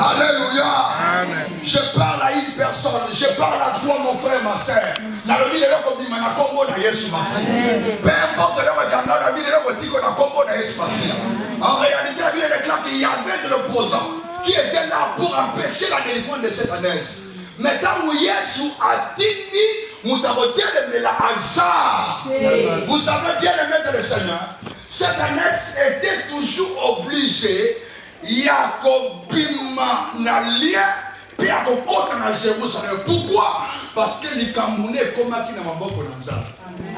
Alléluia. Je parle à une personne, je parle à toi mon frère, ma soeur. En réalité, la Bible déclare qu'il y avait de l'opposant qui était là pour empêcher la délivrance de cette ânesse. Mais tant que Jésus a dit, vous savez bien le maître du Seigneur, cette ânesse était toujours obligée, Yakobima n'a lien, puis Yakokota n'a Jérusalem. Pourquoi? Parce que les Camerounais comme qui n'a pas beaucoup d'anza.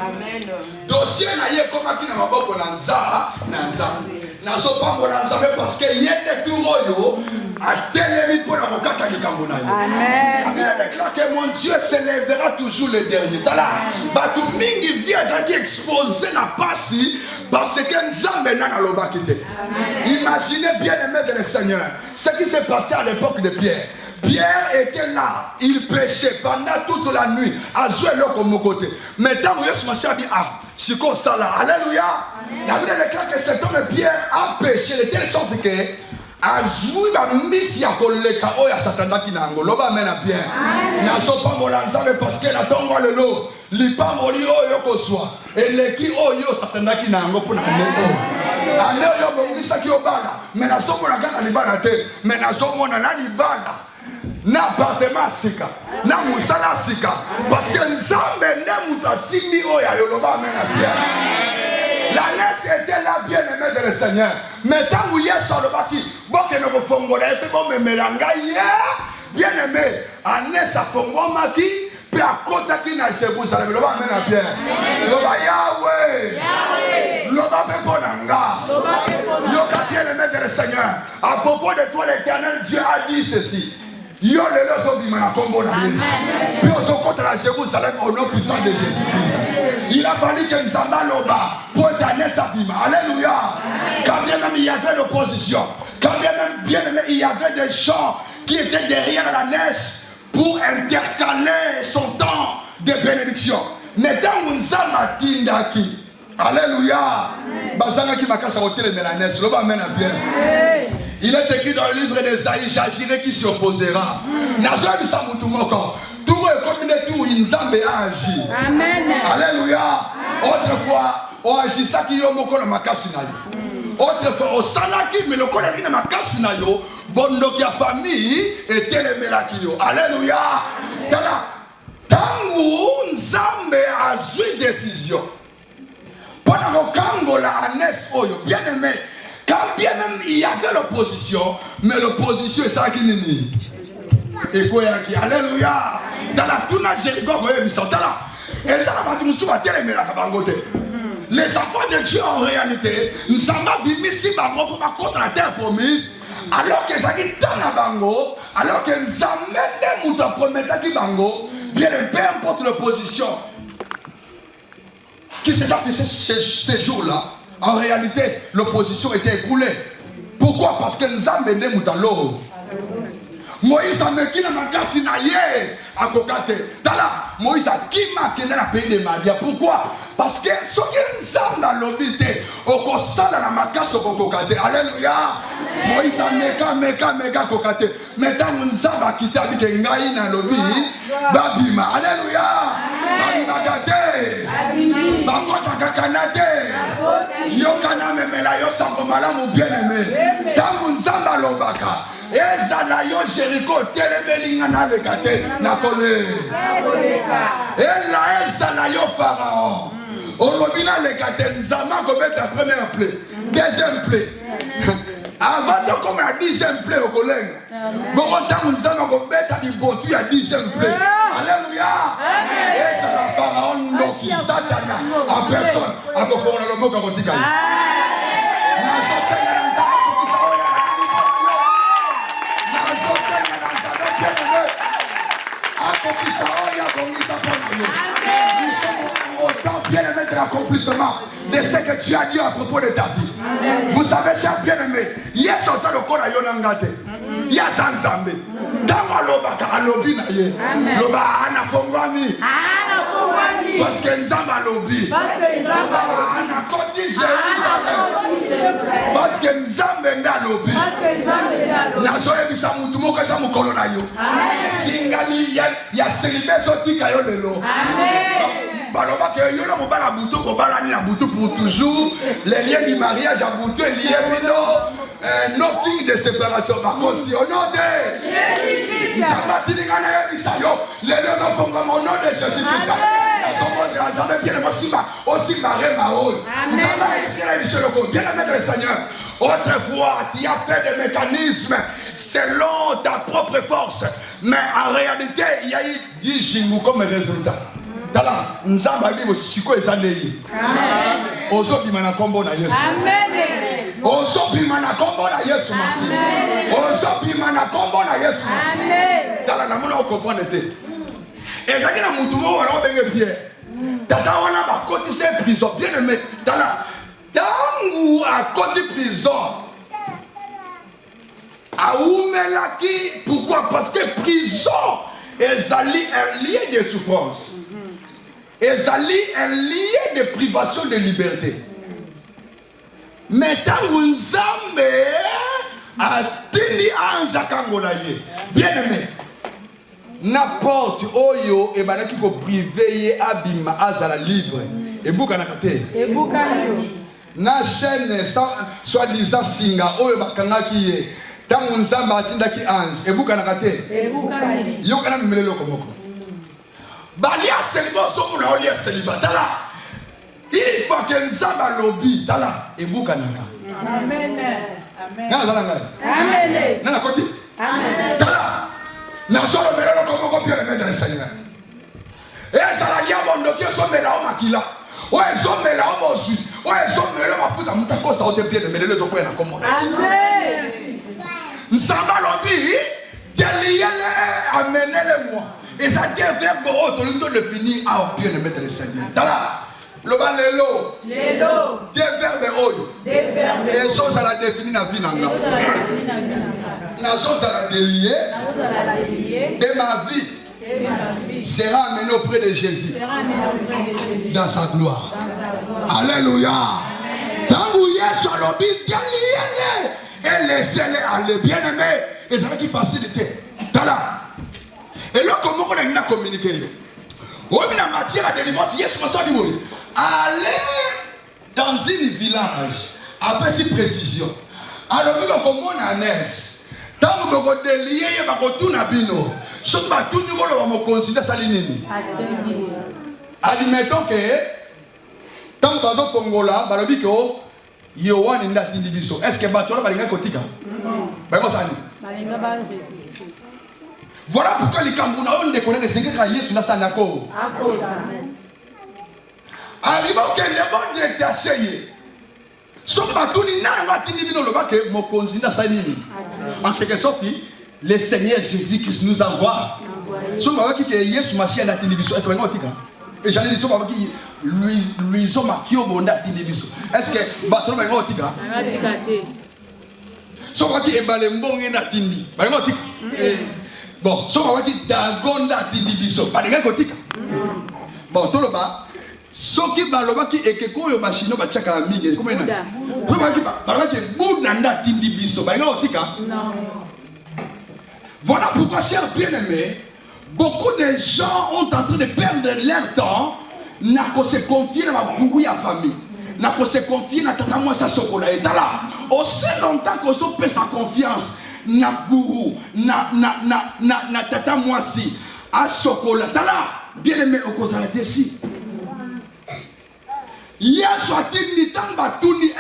Amen. Dossier n'a pas comme qui n'a pas beaucoup d'anza, Nazo pango nanzambe parce que yende turoyo a télé pour l'avocat qui Camerounais. Amen. La Bible déclare que mon Dieu s'élèvera toujours le dernier. Tala, batu mingi vient qui exposé na passi parce que Nzambe n'a loba kité. Imaginez bien les maîtres du Seigneur, ce qui s'est passé à l'époque de Pierre. Pierre était là, il péchait pendant toute la nuit, à jouer l'eau comme mon côté. Mais tant que Jésus m'a dit, ah, c'est comme ça là, alléluia. La Bible déclare que cet homme Pierre a péché de telle sorte que, azui bambisi ya koleka oyo asatandaki na yango loba amena bien nazopambola nzambe parceke na ntongo lelo lipamboli oyo kozwa eleki oyo osatandaki na yango mpo na ane oyo ane oyo obongisaki obala me nazomona kaka libala te me nazomona na libala na appartement sika na mosala sika parceke nzambe nde moto asimbi oyo ayoloba amena bien. La naisse était là, bien aimée de le Seigneur. Mais tant que Yesu alobaki, boke no kofongola epe bo memelanga bien aimé, anesse afongomaki, pe akotaki na Jérusalem. Loba amena bien. Loba Yahweh. Loba pe ponanga. Yoka bien aimé de le Seigneur. À propos de toi l'Éternel Dieu a dit ceci. Yo le loso bimana kombo na Yesu. Puis on se compte à Jérusalem au nom puissant de Jésus-Christ. Il a fallu que Nzamba loba pour éterner sa bima. Alléluia. Quand bien même il y avait l'opposition, quand bien même bien aimé il y avait des gens qui étaient derrière la naisse pour intercaler son temps de bénédiction. Mais dans Nzamba tindaki. Alléluia. Bazanga qui m'a cassé au télé la naisse. Loba mène bien. Il est écrit dans le livre d'Esaïe, j'agirai qui s'y opposera. Nazoa bisa mutumoko. Tout est comme tout Nzambe a agi. Amen. Alléluia. Autrefois, on agit ça qui est moko na makasi na yo. Autrefois, on salaki mais le collègue na makasi na yo. Bondo qui a famille et télémelaki yo. Alléluia. Tala. Tangu Nzambe a pris décision. Pendant que Kangola Anes Oyo, bien aimé. Quand bien même il y avait l'opposition, mais l'opposition est ça qui n'est et quoi qui alléluia. Dans la tourna Jéricho, ils sont là. Et ça va tout nous télé la kabangote. Les enfants de Dieu en réalité, nous sommes bimisi bango pour ma contre la terre promise. Alors que ça qui dans la bango, alors que nous amène mouton promettant qui bango, bien peu importe l'opposition qui s'est affichée ces jours-là. En réalité, l'opposition était écoulée. Pourquoi? Parce que nous avons mené Moutalo. Moïse a mis na makasi na ye à kokate. Tala, Moïse a qui m'a kené na pays de Madia. Pourquoi? Parce que ce qui nous a dans l'obité, au kosa dans la makasi au kokate. Alléluia. Moïse a meka kokate. Maintenant nous avons quitté avec ngai na lobi. Babima. Alléluia. Babima kate. Bakota kakanate. Yokana memela yo sankomala mon bien-aimé. Tangu nzamba lobaka. Ezala yo Jéricho telemelinga na lekate na kole. Ela ezala yo Pharaon. Olobina lekate nzama ko mettre première plaie, deuxième plaie. Avant de comme la 10e plaie au collègue. Bon temps nzama ko mettre di botu ya 10e plaie. Alléluia. Ezala Pharaon ndoki Satana en personne akofona loboka kotika. Na sosena nzama ko kisaoya. Nous sommes autant bien aimés de l'accomplissement de ce que tu as dit à propos de ta vie. Vous savez, cher bien-aimé, yes, on s'est le corps à Yonangate. Yes, Anzambe. Dans l'obaka, à l'obi, l'oba, anafongwani. Parce que Nzamba l'obi. L'oba, anakoti, Jérusalem. Parce que Nzambe n'a l'obi. Nazoye bisa mutumoko esa mukolo na yo. Singani ya célibé zotika yo lelo. Amen. Baloba ke yo na mobala buto ko bala ni na buto pour toujours. Les liens du mariage à buto lié bino nothing de séparation par contre au nom de Jésus-Christ. Nzamba tiningana ya bisa yo lelo no fonga au nom de Jésus-Christ. Nzamba bien aimé aussi maré maol. Nzamba isira bisolo ko bien aimé le Seigneur. Autrefois, tu as fait des mécanismes selon ta propre force. Mais en réalité, il y a eu 10 jingou comme résultat. Tala, nzamba bibo siko ezandei. Amen. Ozo bimana kombo na Yesu. Amen. Ozo bimana kombo na Yesu merci. Ozo bimana kombo na Yesu merci. Amen. Tala na mona comprendre te. Et quand na mutu mo wala benge Pierre. Tata wana ba kotise prison bien aimé. Tala tangu à côté prison. Aoumelaki, pourquoi? Parce que prison est un lien de souffrance. Est un lien de privation de liberté. Mais tangu Nzambe atindi ange akangola ye. Bien aimé, n'importe oyo et banaki ko privé ye abima azala libre et buka nakate et buka na chaîne soi-disant singa oyo bakangaki ye tangu nzamba atindaki ange et buka nakate et buka yo kana melelo komoko balia célibat so mona olia célibat tala il faut que nzamba lobi tala et buka naka amen amen na zalanga amen na koti amen tala na solo melelo komoko pia le maître Seigneur et ça la diabo ndoki so mela o makila o so mela o bosu o so mela mafuta mutako sa ote pia de melelo to ko na komo amen nzamba lobi deliele amenele moi et ça devait go to définir à pia le maître Seigneur tala le balelo lelo des verbes oyo des verbes et ça ça la définit na vie nanga na ça la délier de ma vie sera amené auprès de Jésus dans sa gloire. Alléluia. Tangu Yesu alobi deliele et laissez-les aller bien aimé et ça qui facilité tala et là comment on a communiqué oui mais en matière de délivrance Yesu m'a dit oui allez dans une village après si précision alors nous comment on a naissance tangu boko delier ba ko tuna bino so ba tuni bolo ba mo considérer ça nini admettons que tangu bazo fongola balobi ko Yohani ndatindi biso. Est-ce que batola balinga kotika? Ba ko sani. balinga ba résister. Voilà pourquoi les Camerounais on déconne que c'est que Yesu na sanako. Akoka. Alibo kende bon détaché ye. So batuni na batindi bino loba ke mo konzinda sanini. En quelque sorte, le Seigneur Jésus-Christ nous envoie. So ba ki ke Yesu Masia ndatindi biso. Est-ce que balinga kotika? Et j'allais dire, qui Louison Makio Bonda Tindibiso. Est-ce que Batron va y tika? So qui est Balembong et Natindi. Bon, so qui Dagonda Tindibiso. Pas de tika. Bon, tout le bas. So qui Baloba qui est que Koyo Machino Bachaka Mingue. Comment est-ce que Boudanda Tindibiso. Tika. Voilà pourquoi, chers bien-aimés, beaucoup de gens ont en train de perdre leur temps, n'a qu'à se confier dans ma bouille à famille, n'a qu'à se confier dans tata moi sa sokola et là. Aussi longtemps qu'on se fait sa confiance, n'a gourou, n'a tata moi si, à sokola, là. Bien aimé au côté de la déci. Hier soit il temps batuni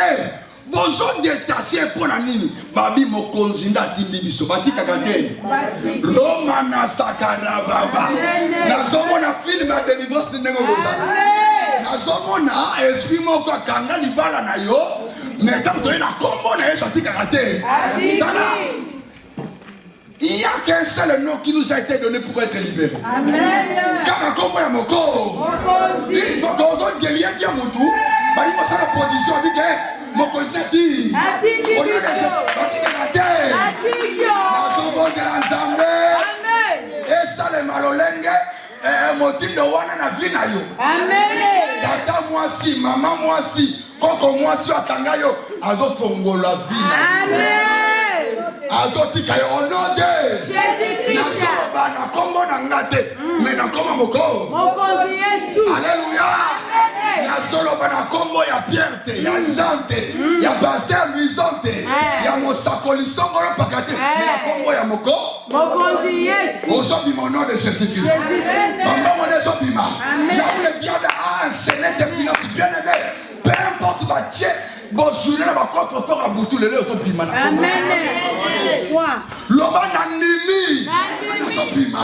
bozo détaché pour la nini babi mokonzinda timbibiso batika kate Roma na sakara baba na zomo na film ya délivrance ndenge kozana na zomo na esprit moko kanga libala na yo mais tant que na kombo na yeso tika kate tala il y a qu'un seul nom qui nous a été donné pour être libérés. Amen. Car comme ya moko il faut qu'on donne des liens via mutu bali ko sa position avec mon considéré. On a déjà et ça les malolenge motindo wana na vie na yo. Amen. Tata moi si, maman moi si, koko moi si atanga yo azo fongola vie. Amen. Azo tika yo au nom de Jésus-Christ. Na solo ba na kombo na ngate, mais na koma moko. Moko Yesu. Alléluia. Ya solo bana kombo ya Pierre, ya Jante, ya Pasteur Luisante, ya Mosakoli Songolo Pakate, ya kombo ya moko. Moko Yesu. Aujourd'hui mon nom de Jésus-Christ. Maman mon Ezobima. Là où le diable a enchaîné tes finances bien aimées, peu importe ma Dieu, bon journée na ba coffre fort à boutou le Ezobima. Amen. Loba na nimi. Ezobima.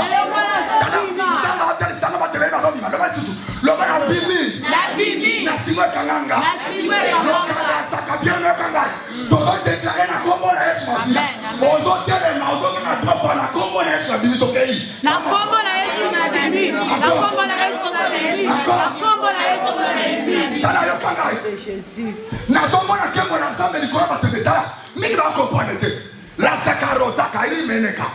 Sama tel sama batele na Ezobima. Loba susu. Loba na bimi. Na bimi. Na siwe kanganga. Na siwe kanganga. Saka bien me kanga. Tozo déclarer na kombo na Yesu Masi. Ozo tele na ozo na tofa na kombo na Yesu bimi tokei. Na kombo na Yesu na bimi. Na kombo na Yesu na bimi. Na kombo na Yesu na bimi. Tala yo kanga. Jésus. Na somo na kembo na nsambe likora batebeta. Mingi ba comprendre te. La sakarota kairi meneka.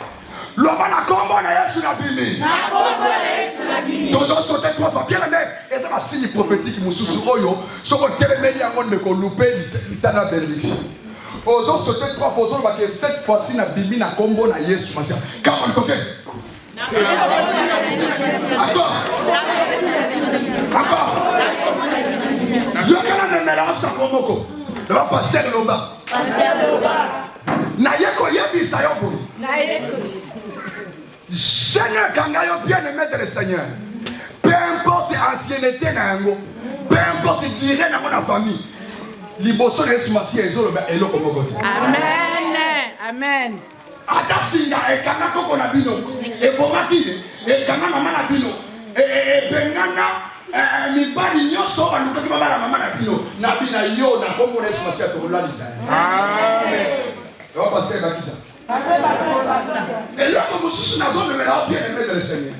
Loba na kombo na Yesu na bimi. Na kombo na Yesu na bimi. Tozo sauter trois fois bien aimé. Et c'est un signe prophétique mususu oyo. Soko telemeli yango ndeko loupé litana bénédiction. Ozo sauté 3 fois, ozo que cette fois-ci na bibi na combo na Yesu Masia. Quand on toque. Encore. Yo kana na mera sa komoko. Le pasteur Loba. Na yeko yebisa yo boy. Seigneur Kangayo bien-aimé de le Seigneur. Peu importe l'ancienneté na yango, peu importe durée na mon famille. Liboso na Yesu Masi ezolo ba eloko moko. Amen. Amen. Ata singa ekanga koko na bino. Ebomaki ekanga mama na bino. Bengana mibali nyonso baluka mama na mama na bino. Na bina yo na kombo na Yesu Masi atokolalisa. Amen. On va passer à qui ça? Et là, comme si nous avons bien aimé de le Seigneur.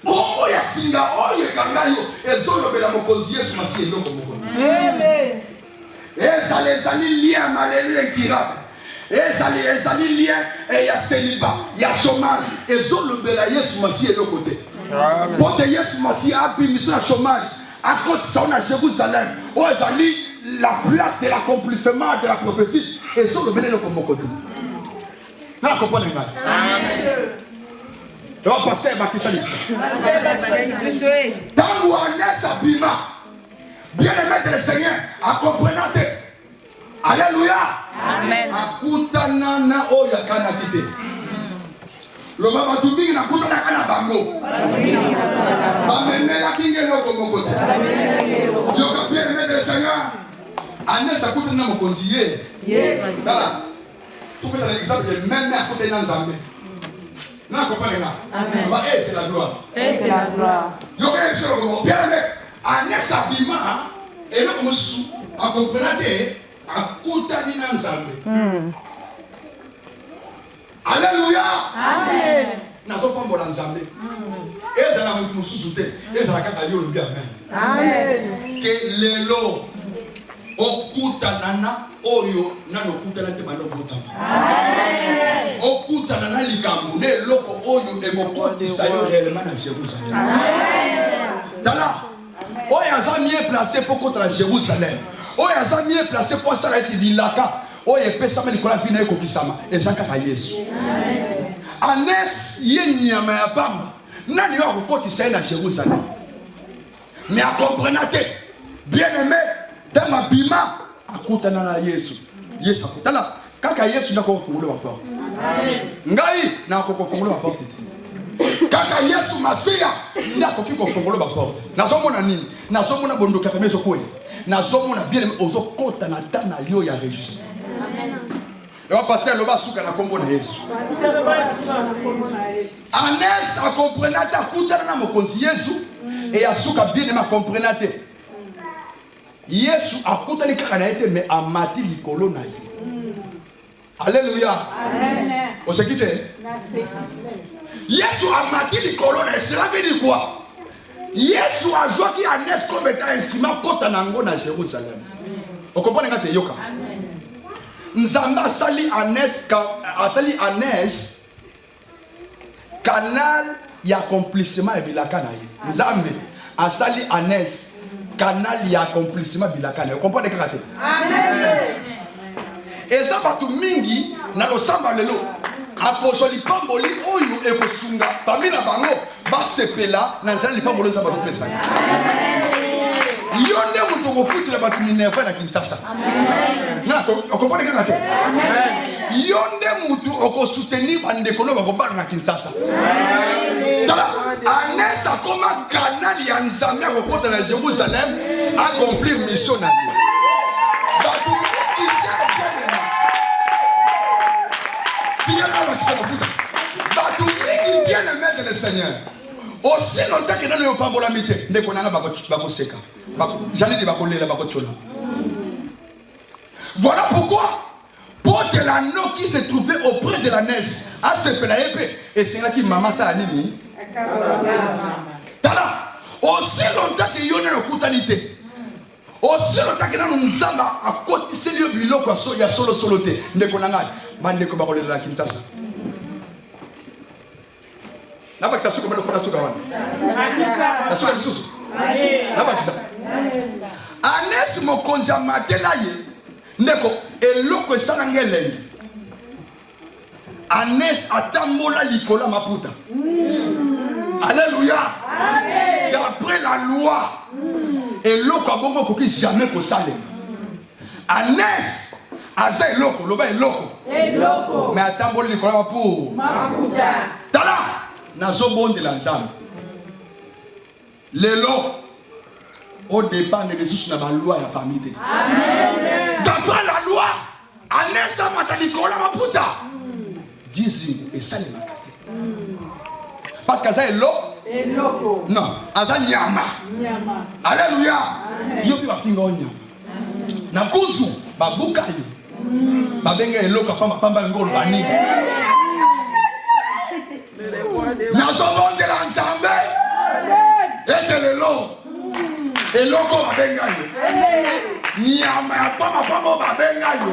Oh, il y a Singa, oh, il y a Kangayo, et Zolo de la Mokozie, ce matin, et l'autre Moko. Amen. Et ça les a mis liés à Malélu et Kirab. Et ça les a mis liés, et il y a célibat, il y a chômage, et Zolo de la Yesu Massi, et l'autre côté. Pour que Yesu Massi a appris mission à chômage, à côté de ça, on a Jérusalem. Oh, ils ont mis la place de l'accomplissement de la prophétie, et Zolo de l'autre côté. Non, comprenez pas. On va passer à Bakissa ici. Dans l'ouanès abima, bien aimé de le Seigneur, à comprendre. Alléluia. Amen. Akutana na oya kana kite. Le baba tubi na kutana kana bango. Bamene la kinge loko mokote. Yo ka bien aimé de le Seigneur. Anès akutana mokonziye. Yes. Voilà. Tout le monde même à côté d'un Zambé. Non, comprenez pas. Amen. C'est la gloire. Et c'est la gloire. Yo ka epse le bien aimé. Anès abima et là comme sous à comprendre à côté d'un Zambé. Alléluia. Amen. N'a pas bon dans Zambé. Et ça n'a pas nous sous-souté. Et ça n'a qu'à yo le bien amen. Amen. Que lelo okutanana oyo nano kutana te maloko amen. Okutanana likambo ne loko oyo ekokotisa yo réellement na Jérusalem. Amen. Dala oyo aza mieux placé pour contre la Jérusalem. Oyo aza mieux placé pour ça être bilaka. Oyo epesama likola vina ekokisama ezaka ka Yesu. Amen. Anes yenyama ya bamba nani yo akokotisa na Jérusalem. Mais à comprendre bien aimé Tama bima akutana na Yesu. Yesu akutana kaka Yesu ndako fungula wa porte. Amen. Ngai na akofungula wa porte. Kaka Yesu Masia ndako kiko fungula wa porte. Nazomona nini? Nazomona bondoka femeso kweli. Nazomona bien ozo kota na tana yo ya Jésus. Amen. On va passer le bas souka na kombo na Yesu. Anes akomprenata akutana na mokonzi Yesu et asuka bien ma comprenate. Yesu akutali kaka na ete mais amati likolo na ye. Alléluia. Amen. On se quitte. Yesu amati likolo na ye. Cela veut dire quoi? Yesu azoki Anes comme étant un ciment kota nango na Jérusalem. On comprend ngate yoka. Amen. Nzamba sali Anes canal ya accomplissement et bilaka na ye. Nzambe asali Anes canal ya accomplissement bilakane. Vous comprenez que c'est? Amen. Et ça va tout mingi na lo samba lelo. Akoso li pamboli oyo ekosunga famille na bango ba sepela na nzali pamboli za ba pesa. Yonde muto ko futula ba Minerva na Kinshasa. Amen. Na ko comprenez que c'est? Amen. Yonde muto ko soutenir bande ko ba ko ba na Kinshasa. Amen. Anes a comme un canal ya nzambe ko kota na Jérusalem accomplir mission na lui. Bien aimé de le Seigneur. Aussi longtemps que dans le pambola mité, dès qu'on a bako seka. J'allais dire bako lela bako chola. Voilà pourquoi pour de l'anneau qui se trouvait auprès de la naisse à ce épée et c'est là qui maman ça animi. Tala aussi longtemps que yona no kutalité. Aussi longtemps que dans nzamba a côté celui biloko ya solo soloté ndeko nanga bande ko bako lela Kinshasa. Naba kisa suko meloko na suka wana. Na suka lisusu. Naba kisa. Anes mokonzi amatela ye ndeko Et l'autre salangé Anes atambola likola maputa. Alléluia. D'après la loi, et l'autre a bongo koki jamais ko salem. Anes Aza eloko, loba eloko. Eloko. Mais atambola likola maputa. Tala. Nazo bonde la nzambe. Lelo. Au dépend de Jésus dans la loi et la famille. Amen. D'après la loi, Anes amata likola maputa. Dizim et salima. Parce que ça est l'eau. Non, ça nyama. Alléluia. Yopi va finir nyama. Na kuzu babuka yo. Babenga eloko pamba ngolo bani. Na somo de l'ensemble. Et lelo. Eloko babenga yo. Nyama pamba babenga yo.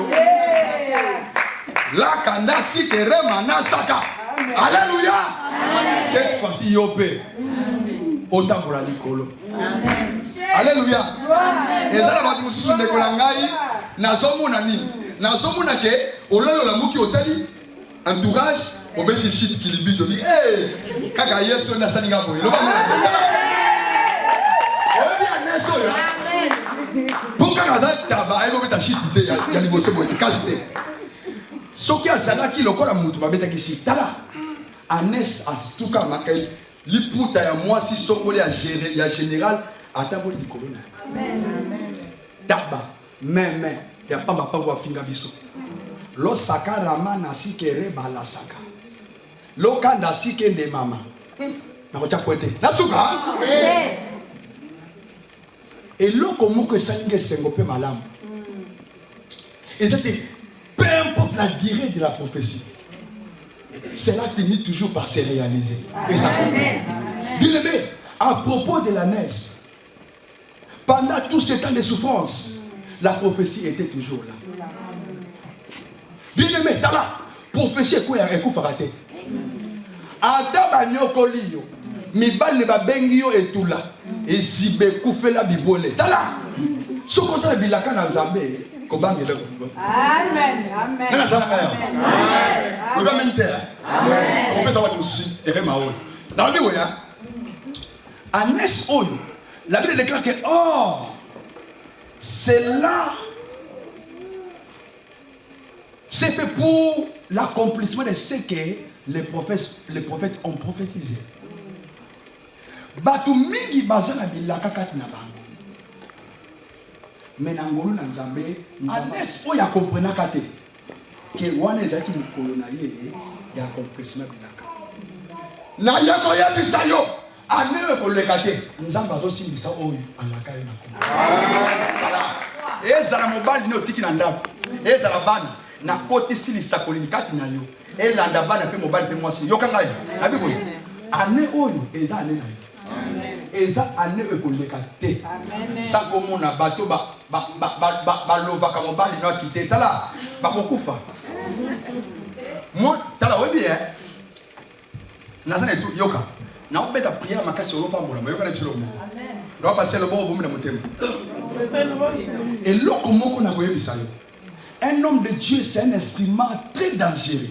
La kandasi kerema na saka. Alléluia. Cette fois-ci yopé. Autant pour la likolo. Alléluia. Et ça la batu musu de kolangai na somo na nini. Na somo na ke ololo la muki otali entourage obeti shit kilibito ni kaka yeso na saninga boye. Lo ba na tela. Obi aneso yo. Pourquoi kaza taba ebo beta shit te ya liboso boye kaste. Soki azalaki lokola mutu babetaki shit tala. Anes en tout cas makai liputa ya moi si songoli ya général ataboli likolona. Amen. Taba meme ya pamba pango afinga biso. Lo sakara mana sikere bala saka. Lo kanda sikende mama. Na kocha kwete. Nasuka. Et lo komo que salinge sengope malamu. Et c'était peu importe la durée de la prophétie. Cela finit toujours par se réaliser. Et ça comprend. Bien aimé, à propos de la naisse, pendant tout ce temps de souffrance, la prophétie était toujours là. Bien aimé, t'as la prophétie est quoi? Elle est farate. Ata koliyo, mi balle ba bengio et tout là. Et si be koufela bibole. T'as la. Ce qu'on a bilaka na Nzambe. Amen. Amen. Amen. Anes Oyo, la Bible déclare que cela c'est fait pour l'accomplissement de ce que les prophètes ont prophétisé. Batu mingi bazana bilaka katina bango. Mais Nangolo Nanzambe, Anes Oya comprena kate. Que wane zaki mukolo na ye ya compressement bilaka. Na yako ya bisayo, anewe kolekate. Nzamba zo simbisa oyo alaka yo na ko. Ezala mobali no tiki na ndako. Ezala bana na koti sili sakoli kati na yo. Elanda bana pe mobali pe mwasi. Yo kanga yo. Abi boy. Ane oyo eza ane na yo. Eza ane ekolekate. Sako mona bato ba lova ka mobali no kite tala ba kokufa. Moi tala webi nazana tout yoka. Na obeta prière makasi olopa mbola. Yoka na tshilo mo. Amen. Do passer le bon bomu na motema. Et loko moko na koyebisa yo. Un homme de Dieu c'est un instrument très dangereux.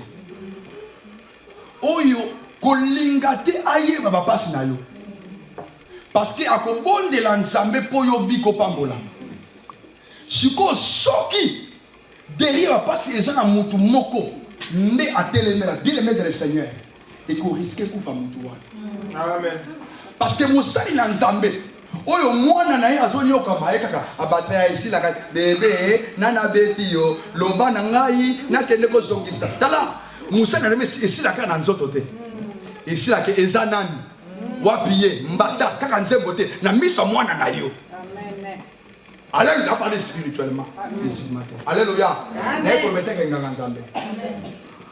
Oyo kolingate aye baba pasi na yo. Parce que akobonde la nzambe po yo biko pambola. Siko soki derrière parce que ezana mutu moko nde atelemela bien le maître du Seigneur et qu'on risque kufa mutu wana. Amen. Parce que musali la nzambe oyo mwana na ye azonyoka baye kaka abatra ya isi la bebe nana beti yo loba na ngai na kende ko zongisa. Tala musali na isi la kana nzoto te. Isi la ke ezanani wapiye mbata kaka nzembo te na miso mwana na yo. Amen. Alléluia, parler spirituellement. Alléluia. N'est pas mettre quelqu'un en Zambie.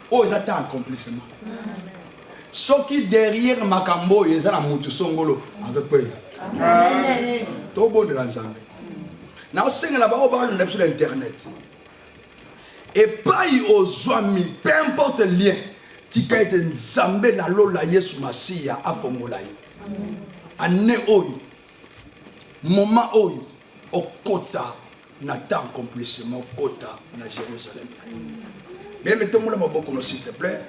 Oh, ils attendent accomplissement. Ce qui derrière Makambo, ils ont la moutou songolo. Avec quoi? Tout bon de la Zambie. Now, c'est là-bas, on va sur Internet. Et pas aux amis, peu importe le lien. Tu peux être Zambé na lola Yesu Masiya à Fongolaï. Ane oyo. Moment oyo. Okota n'attend accomplissement Kota na Jérusalem. Bien, mettez-moi le mot s'il te plaît.